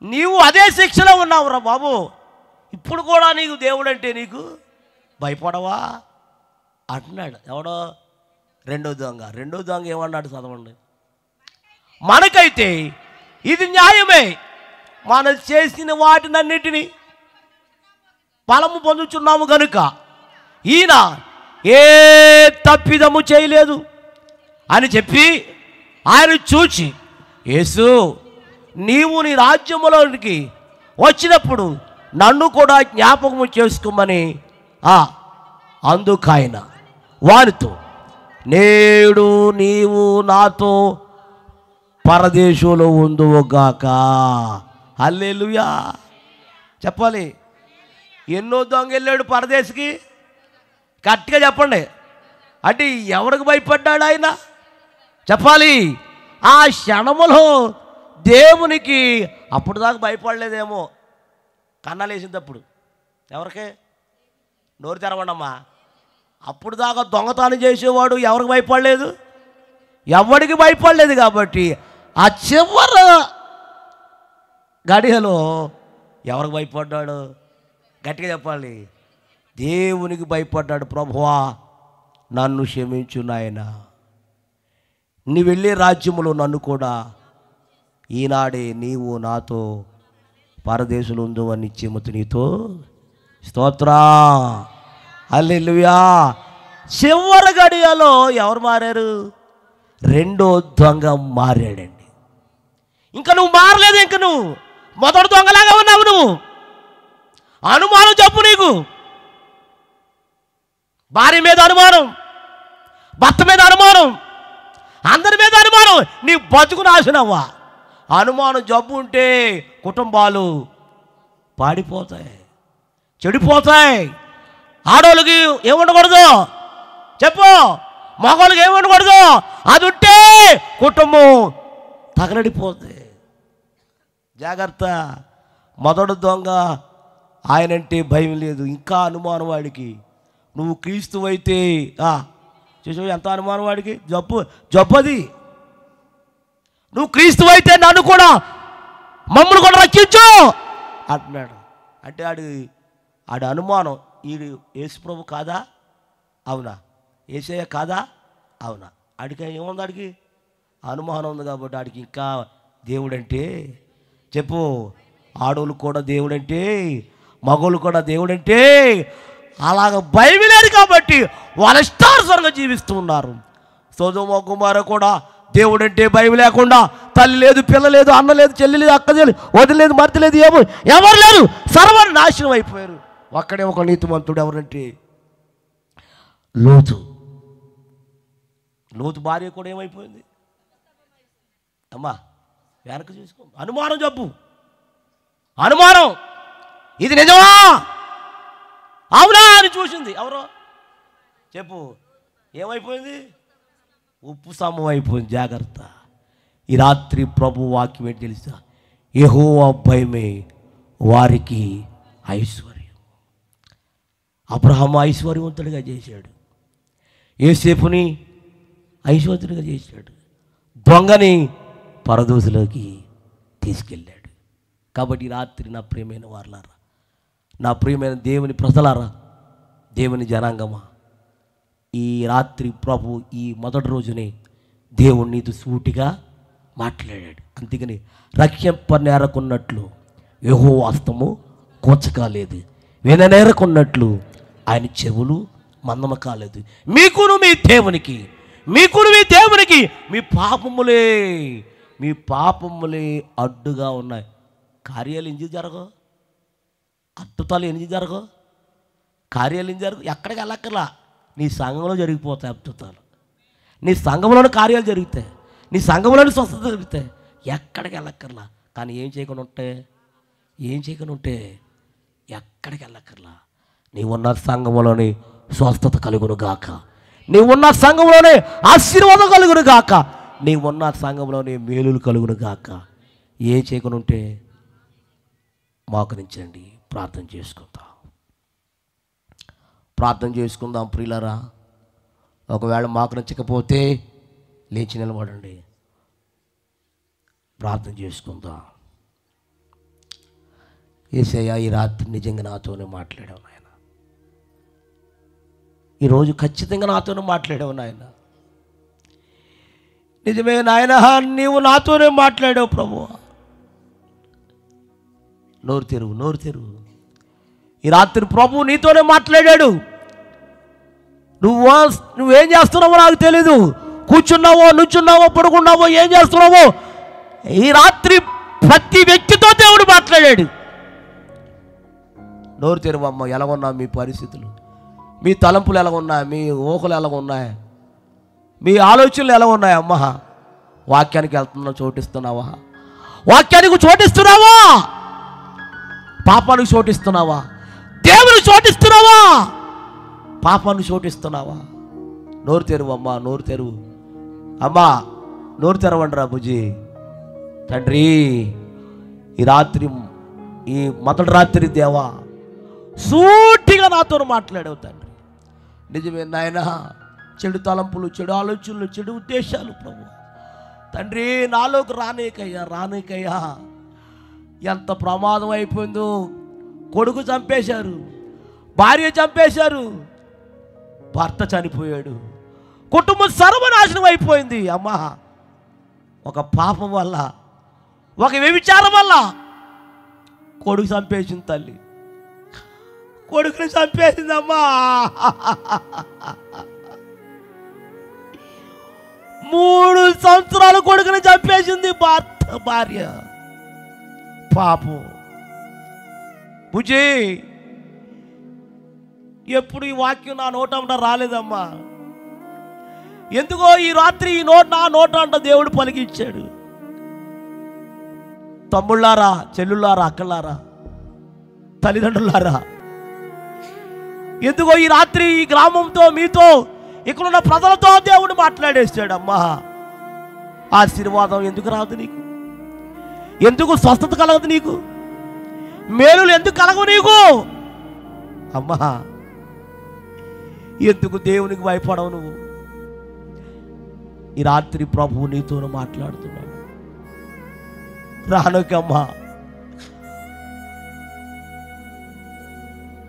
నీవు అదే శిక్షలో ఉన్నావురా బాబు, ఇప్పుడు కూడా నీకు దేవుడంటే నీకు భయపడవా అంటున్నాడు. ఎవడో? రెండో దొంగ. రెండో దొంగ ఏమన్నాడు చదవండి. మనకైతే ఇది న్యాయమే, మనం చేసిన వాటినన్నిటినీ ఫలము పొందుచున్నాము కనుక ఈయన ఏ తప్పిదము చేయలేదు అని చెప్పి ఆయన చూచి, యేసు నీవు నీ రాజ్యములోనికి వచ్చినప్పుడు నన్ను కూడా జ్ఞాపకము చేసుకోమని అందుకాయన వారితో, నేడు నీవు నాతో పరదేశంలో ఉందువుగాక. హల్లెలూయా చెప్పాలి. ఎన్నో దొంగ వెళ్ళాడు పరదేశికి? కరెక్ట్గా చెప్పండి. అంటే ఎవరికి భయపడ్డాడు ఆయన? చెప్పాలి. ఆ క్షణములో దేవునికి అప్పుడు దాకా భయపడలేదేమో, కన్నాలేసినప్పుడు. ఎవరికి? నోరు తెరవండమ్మా. అప్పుడు దాకా దొంగతనం చేసేవాడు ఎవరికి భయపడలేదు? ఎవరికి భయపడలేదు. కాబట్టి ఆ చివరి గడియలో ఎవరికి భయపడ్డాడు? గట్టిగా చెప్పాలి. దేవునికి భయపడ్డాడు. ప్రభువా నన్ను క్షమించు నాయన, నీ వెళ్ళే రాజ్యములో నన్ను కూడా ఈనాడే నీవు నాతో పరదేశులు ఉందో అని నిత్యముతో నీతో స్తోత్రా. హల్లెలూయా. చివరి గడియలో ఎవరు మారారు? రెండో దొంగ మారాడండి. ఇంకా నువ్వు మారలేదు. ఇంక నువ్వు మొదటి దొంగలాగా ఉన్నావు. నువ్వు అనుమానం చెప్పు. నీకు భార్య మీద అనుమానం, భర్త మీద అనుమానం, అందరి మీద అనుమానం. నీ బతుకు నాశనవ్వా. అనుమానం జబ్బు ఉంటే కుటుంబాలు పాడిపోతాయి, చెడిపోతాయి. ఆడవాళ్ళకి ఏముండకూడదు చెప్పు, మగవాళ్ళకి ఏముండకూడదు. అది ఉంటే కుటుంబం తగలడిపోతుంది. జాగ్రత్త. మొదటి దొంగ ఆయనంటే భయం లేదు, ఇంకా అనుమానం వాడికి. నువ్వు క్రీస్తువైతే చూసావు ఎంత అనుమానం వాడికి. జబ్బు అది. నువ్వు క్రీస్తు అయితే నన్ను కూడా, మమ్మల్ని కూడా రక్షించు అంటున్నాడు. అంటే ఆడి అనుమానం, ఈడు యేసుప్రభు కాదా? అవునా? యేసయ్య కాదా? అవునా? ఆడికి ఏముంది? ఆడికి అనుమానం ఉంది కాబట్టి ఆడికి ఇంకా దేవుడంటే, చెప్పు, ఆడోళ్ళు కూడా దేవుడంటే, మగోళ్ళు కూడా దేవుడంటే అలాగ భయం లేదు కాబట్టి వాళ్ళ ఇష్టానుసారంగా జీవిస్తూ ఉన్నారు. సొదొమ గొమొర్రా కూడా దేవుడంటే భయం లేకుండా, తల్లి లేదు, పిల్ల లేదు, అన్న లేదు, చెల్లి లేదు, అక్క లేదు, వదిలి లేదు, మర్తి లేదు, ఎవరు లేరు, సర్వాన్ని నాశనం అయిపోయారు. ఒక్కడే ఒక నీతిమంతుడు, ఎవరంటే లోతు. లోతు భార్య కూడా ఏమైపోయింది అమ్మా? వెనక చూసుకో, అనుమానం జబ్బు, అనుమానం, ఇది నిజమా అవునా అని చూసింది. ఎవరో చెప్పు, ఏమైపోయింది? ఉప్పు స్తంభం అయిపోయింది. జాగ్రత్త. ఈ రాత్రి ప్రభు వాక్యం ఏంటి తెలుసా? యెహోవా భయమే వారికి ఐశ్వర్యం. అబ్రహాము ఐశ్వర్యవంతుడిగా చేశాడు, యోసేపుని ఐశ్వర్యుడిగా చేశాడు, దొంగని పరదోసులోకి తీసుకెళ్ళాడు. కాబట్టి ఈ రాత్రి నా ప్రియమైన వారలారా, నా ప్రియమైన దేవుని ప్రజలారా, దేవుని జనాంగమా, ఈ రాత్రి ప్రభు ఈ మొదటి రోజునే దేవుడు నీతో సూటిగా మాట్లాడాడు. అందుకని రక్షింపనేరకున్నట్లు యెహోవా హస్తము కోచకాలేదు, విననేరకున్నట్లు ఆయన చెవులు మందము కాలేదు. మీకును మీ దేవునికి, మీకును మీ దేవునికి మీ పాపములే అడ్డుగా ఉన్నాయి. కార్యాలు ఎందుకు జరగవు? అద్భుతాలు ఎందుకు జరగవు? కార్యాలు ఎందుకు జరగవు? ఎక్కడికి వెళ్ళక్కర్లా, నీ సంఘంలో జరిగిపోతాయి అద్భుతాలు, నీ సంఘంలోని కార్యాలు జరుగుతాయి, నీ సంఘంలోని స్వస్థత జరుగుతాయి. ఎక్కడికి వెళ్ళక్కర్లా. కానీ ఏం చేయకుండా ఉంటే ఎక్కడికి వెళ్ళక్కర్లా. నీవున్న సంఘంలోని స్వస్థత కలుగును గాక, నీవున్న సంఘంలోనే ఆశీర్వాదం కలుగును గాక, నీవున్న సంఘంలోనే మేలులు కలుగును గాక. ఏం చేయకుండా ఉంటే మోకరించండి, ప్రార్థన చేసుకుందాం ప్రియులారా. ఒకవేళ మోకరించకపోతే లేచి నిలబడండి, ప్రార్థన చేసుకుందాం. యేసయ్య, ఈ రాత్రి నిజంగా నాతోనే మాట్లాడావు నాయన, ఈరోజు ఖచ్చితంగా నాతోనే మాట్లాడావు నాయన. నిజమే నాయన, నీవు నాతోనే మాట్లాడావు ప్రభు. నోరు తెరువు. ఈ రాత్రి ప్రభు నీతోనే మాట్లాడాడు. నువ్వేం చేస్తున్నావో నాకు తెలీదు. కూర్చున్నావో, నుంచున్నావో, పడుకున్నావో, ఏం చేస్తున్నావో, ఈ రాత్రి ప్రతి వ్యక్తితో దేవుడు మాట్లాడాడు. నోరు తెరువమ్మ. ఎలాగున్నా మీ పరిస్థితులు, మీ తలంపులు ఎలా ఉన్నాయి, మీ ఊహలు ఎలా ఉన్నాయి, మీ ఆలోచనలు ఎలా ఉన్నాయి అమ్మా? వాక్యానికి వెళ్తున్నావు, చోటిస్తున్నావా? వాక్యానికి చోటిస్తున్నావా? పాపానికి చోటిస్తున్నావా? దేవునికి చోటిస్తున్నావా? పాపాన్ని చోటిస్తున్నావా? నోరు తెరువు అమ్మా, నోరు తెరువు అమ్మా, నోరు తెరవండి రా బుజ్జి. తండ్రి, ఈ రాత్రి, ఈ మొదటి రాత్రి దేవా సూటిగా నాతో మాట్లాడావు తండ్రి. నిజమే నాయన, చెడు తలంపులు, చెడు ఆలోచనలు, చెడు ఉద్దేశాలు ప్రభు తండ్రి నాలోకి రానేకయ్యా. ఎంత ప్రమాదం అయిపోయిందో. కొడుకు చంపేశారు, భార్య చంపేశారు, భర్త చనిపోయాడు, కుటుంబం సర్వనాశనం అయిపోయింది అమ్మా. ఒక పాపం వల్ల, ఒక వ్యభిచారం వల్ల కొడుకు చంపేసింది తల్లి, కొడుకుని చంపేసిందమ్మా. 3 సంవత్సరాలు కొడుకుని చంపేసింది భార్య. పాపం. బుజ్జి, ఎప్పుడు ఈ వాక్యం నా నోటంట రాలేదమ్మా. ఎందుకో ఈ రాత్రి నా నోటంట దేవుడు పలికిచ్చాడు. తమ్ముళ్ళారా, చెల్లుళ్ళారా, అక్కలారా, తల్లిదండ్రులారా, ఎందుకో ఈ రాత్రి ఈ గ్రామంతో, మీతో, ఇక్కడున్న ప్రజలతో దేవుడు మాట్లాడేశాడమ్మా. ఆశీర్వాదం ఎందుకు రాదు నీకు? ఎందుకు స్వస్థత కలగదు నీకు? మేలులు ఎందుకు కలగవు నీకు అమ్మా? ఎందుకు దేవునికి భయపడవు నువ్వు? ఈ రాత్రి ప్రభువు నీతో మాట్లాడుతున్నాడు. రానుకమ్మా.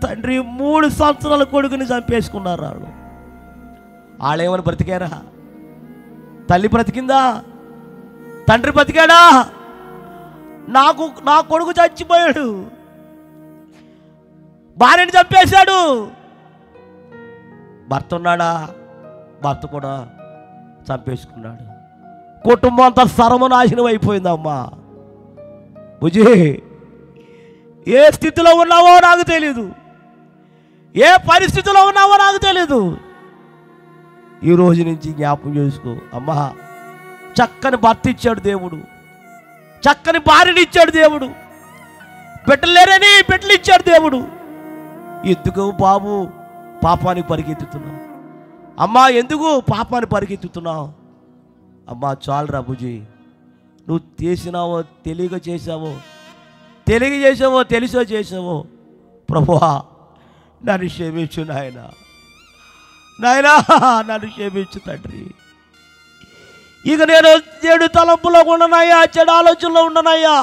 తండ్రి 3 సంవత్సరాల కొడుకుని చంపేసుకున్నారు వాళ్ళు. వాళ్ళేమని బ్రతికారా? తల్లి బ్రతికిందా? తండ్రి బ్రతికాడా? నా కొడుకు చచ్చిపోయాడు, భార్యని చంపేశాడు. భర్త ఉన్నాడా? భర్త కూడా చంపేసుకున్నాడు. కుటుంబం అంతా సర్వనాశనం అయిపోయిందమ్మా. బుజ్జి, ఏ స్థితిలో ఉన్నావో నాకు తెలీదు, ఏ పరిస్థితిలో ఉన్నావో నాకు తెలీదు. ఈ రోజు నుంచి జ్ఞాపకం చేసుకో అమ్మా. చక్కని భర్త ఇచ్చాడు దేవుడు, చక్కని భార్యని ఇచ్చాడు దేవుడు, బిడ్డలు లేరని బిడ్డలు ఇచ్చాడు దేవుడు. ఎందుకు బాబు పాపానికి పరిగెత్తుతున్నావు? అమ్మా ఎందుకు పాపాన్ని పరిగెత్తుతున్నావు? అమ్మా చాలురా బుజ్జి, నువ్వు చేసినావో తెలియక చేసావో, తెలియక చేసావో తెలిసో చేసావో, ప్రభువా నన్ను క్షమించు నాయనా, నాయనా నన్ను క్షమించు తండ్రి. ఇక నేను చెడు తలంపులో ఉండనయ్యా, చెడు ఆలోచనలో ఉండనయ్యా,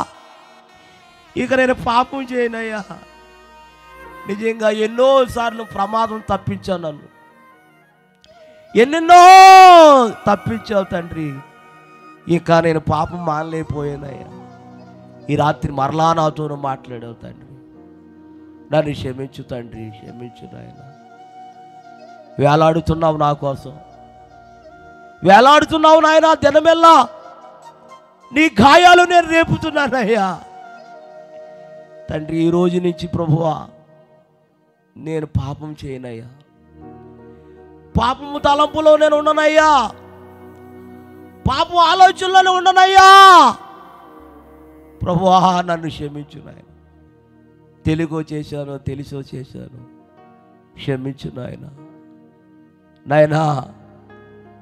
ఇక నేను పాపం చేయనయ్యా. నిజంగా ఎన్నోసార్లు ప్రమాదం తప్పించాను, నన్ను ఎన్నెన్నో తప్పించావు తండ్రి. ఇక నేను పాపం మానలేకపోయానయ్యా. ఈ రాత్రి మరలా నాతో మాట్లాడావు తండ్రి. నన్ను క్షమించు తండ్రి, క్షమించు నాయన. వేలాడుతున్నావు నా కోసం, వేలాడుతున్నావు నాయన. దినమెల్లా నీ గాయాలు నేను రేపుతున్నానయ్యా తండ్రి. ఈ రోజు నుంచి ప్రభువా నేను పాపం చేయనయ్యా, పాపము తలంపులో నేను ఉండనయ్యా, పాపం ఆలోచనలోనే ఉండనయ్యా. ప్రభువా నన్ను క్షమించు నాయన. తెలుగో చేశాను, తెలుసో చేశాను, క్షమించు నాయన. నాయనా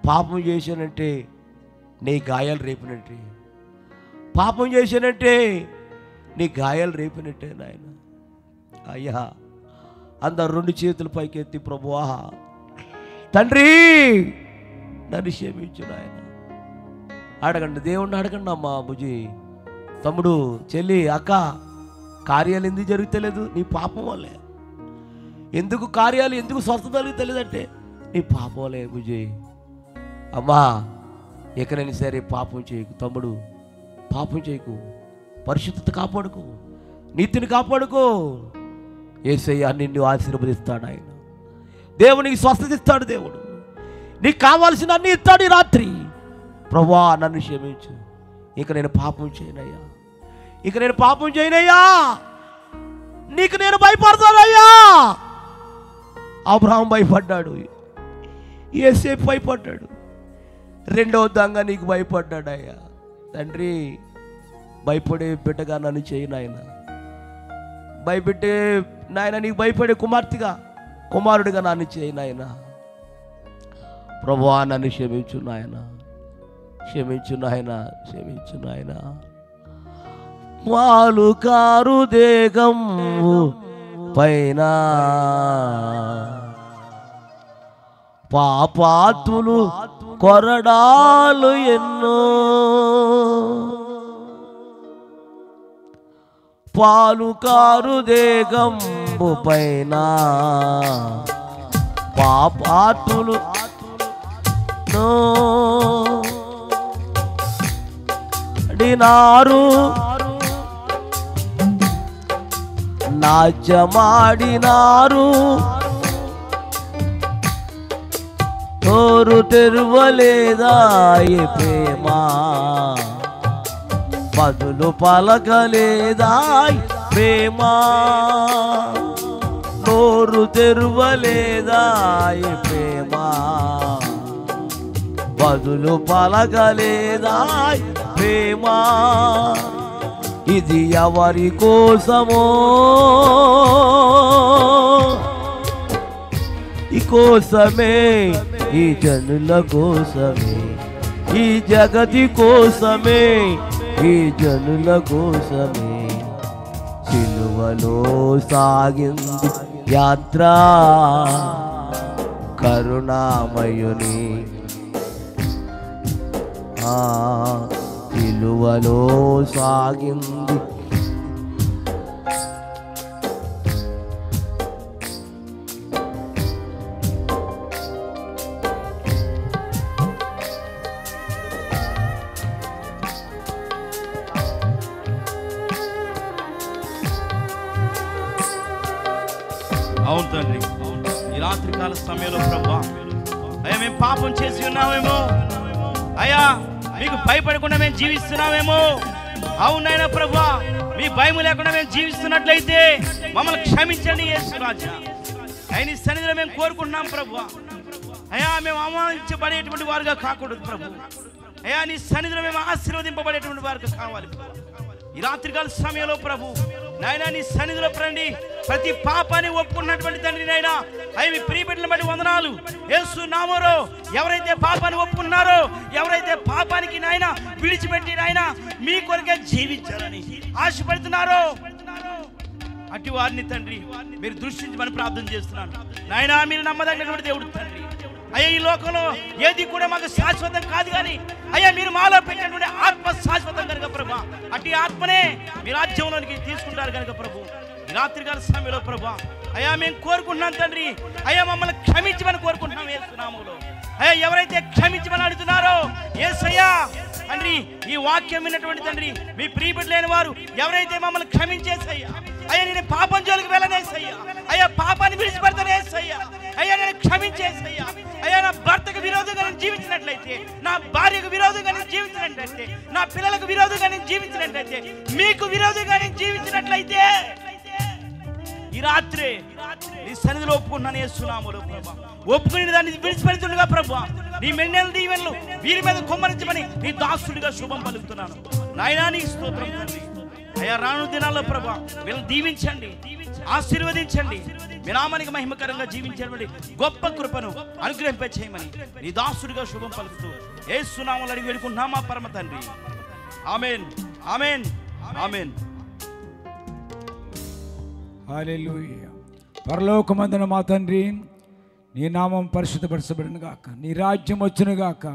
పాపం చేశానంటే నీ గాయాలు రేపినట్టే, పాపం చేశానంటే నీ గాయాలు రేపినట్టే నాయన. అయ్యా అందరు 2 చేతులు పైకెత్తి ప్రభువా తండ్రి నన్ను క్షమించు నాయన. అడగండి, దేవుణ్ణి అడగండి అమ్మా. బుజ్జి, తమ్ముడు, చెల్లి, అక్క, కార్యాలు ఎందుకు జరుగుతలేదు? నీ పాపం వల్లే. ఎందుకు కార్యాలు, ఎందుకు స్వస్థత జరుగుతలేదంటే నీ పాపం వల్లే బుజ్జి. అమ్మా ఎక్కడైనా సరే పాపం చేయకు తమ్ముడు, పాపం చేయకు, పరిశుద్ధత కాపాడుకో, నీతిని కాపాడుకో. యేసయ్య నిన్ను ఆశీర్వదిస్తాడు ఆయన. దేవునికి స్వస్థత ఇస్తాడు దేవుడు, నీకు కావాల్సిన అన్ని ఇస్తాడు ఈ రాత్రి. ప్రభువా నన్ను క్షమించు, ఇక నేను పాపం చేయనయ్యా, ఇక నేను పాపం చేయనయ్యా, నీకు నేను భయపడతానయ్యా. అబ్రహాం భయపడ్డాడు, యోసేపు భయపడ్డాడు, 2వ దొంగ నీకు భయపడ్డాడయ్యా. తండ్రి భయపడే బిడ్డగా నన్ను చేయి నాయన, భయపెట్టే నాయన, నీకు భయపడే కుమారుడిగా నన్ను చేయి నాయన. ప్రభువా నన్ను క్షమించు నాయన, క్షమించు నాయన, క్షమించు నాయన. వాలుకారు దేగం పైన పాపాతులు కొరడాలు ఎన్నో, పాలుకారు దేగంబు పైన పాపాతులు డినారు, నాట్యమాడినారు, నోరు తెరువలేదా ఈ ప్రేమ, బదులు పలకలేదా ఈ ప్రేమ, నోరు తెరువలేదా ఈ ప్రేమ, బదులు పలకలేదా ఈ ప్రేమ. ఇది ఎవరి కోసమో, ఈ కోసమే, ఈ జనుల కోసమే, ఈ జగతి కోసమే, ఈ జనుల కోసమే సిలువలో సాగింది యాత్ర కరుణామయుని విలువలో సాగింది. అవును తండ్రి, ఈ రాత్రికాల సమయంలో ప్రభా అయ్యా మేము పాపం చేసి ఉన్నామేమో, అయ్యా మీకు భయపడకుండా మేము జీవిస్తున్నామేమో. అవునైనా ప్రభా, మీ భయం లేకుండా మేము జీవిస్తున్నట్లయితే మమ్మల్ని క్షమించండి యేసురాజా. అయ్యా నీ సన్నిధిలో మేము కోరుకుంటున్నాం ప్రభా. అయ్యా మేము అవమానించబడేటువంటి వారుగా కాకూడదు ప్రభు. అయ్యా నీ సన్నిధిలో మేము ఆశీర్వదింపబడేటువంటి వారుగా కావాలి. ఈ రాత్రికాల సమయంలో ప్రభు నాయనా నీ సన్నిధిలో రండి. ప్రతి పాపాన్ని ఒప్పుకున్నటువంటి తండ్రి నాయనా, అవి మీ ప్రియబిడ్డలను బట్టి వందనాలు. యేసు నామములో ఎవరైతే పాపాన్ని ఒప్పుకున్నారో, ఎవరైతే పాపానికి నాయనా విడిచిపెట్టి నాయనా మీ కొరకే జీవించాలని ఆశపడుతున్నారో, అటు వారిని తండ్రి మీరు దృష్టించమని ప్రార్థన చేస్తున్నాను. నాయనా మీరు నమ్మదగినటువంటి దేవుడు తండ్రి. అయ్యా ఈ లోకంలో ఏది కూడా మాకు శాశ్వతం కాదు, కానీ అయ్యా మీరు మాలో పెట్టినటువంటి ఆత్మ శాశ్వతం కనుక ప్రభా, అటు ఆత్మనే మీ రాజ్యంలోనికి తీసుకుంటారు కనుక ప్రభు. ఈ రాత్రికాల సమయంలో ప్రభా అయ్యా మేము కోరుకుంటున్నాం తండ్రి, అయ్యా మమ్మల్ని క్షమించమని కోరుకుంటున్నాం యేసు నామములో. అయ్యా ఎవరైతే క్షమించమని అడుగుతున్నారో యేసయ్యా తండ్రి, ఈ వాక్యం విన్నటువంటి తండ్రి మీ ప్రియబిడ్డలైన వారు ఎవరైతే మమ్మల్ని క్షమించేసయ్యా, అయ్యా నేను పాపం జోలికి వెళ్ళనేసయ్యా, అయ్యా పాపాన్ని విడిచిపెడతానేసయ్యా, అయ్యా నేను క్షమించేసయ్యా, అయ్యా నా భర్తకు విరోధంగా నేను జీవించినట్లయితే, నా భార్యకు విరోధంగా నేను జీవించినట్లయితే, నా పిల్లలకు విరోధంగా నేను జీవించినట్లయితే, మీకు విరోధంగా నేను జీవించినట్లయితే ఈ రాత్రి నీ సన్నిధిలో ఒప్పుకుంటున్నాను యేసునామములో ప్రభా. ఒప్పుకుని దాన్ని విడిచిపెడుతుండగా ప్రభా నీ మెండెల దీవెనలు వీరి మీద కుమ్మరించమని నీ దాసుడిగా శుభం పలుకుతున్నాను. నాయనా నీకు స్తోత్రం తండ్రి. అయ్యా రాను దినాల్లో ప్రభా వీళ్ళని దీవించండి, ఆశీర్వదించండి, మీ నామానికి మహిమకరంగా జీవించేటువంటి గొప్ప కృపను అనుగ్రహింప చేయమని నీ దాసుడిగా శుభం పలుకుతూ యేసు నామములో అడిగి వేడుకుంటున్నాం మా పరమ తండ్రి. ఆమేన్, ఆమేన్, ఆమేన్. హల్లెలూయా. పరలోకమందున మా తండ్రి, నీ నామం పరిశుద్ధపరచబడును గాక, నీ రాజ్యం వచ్చును గాక,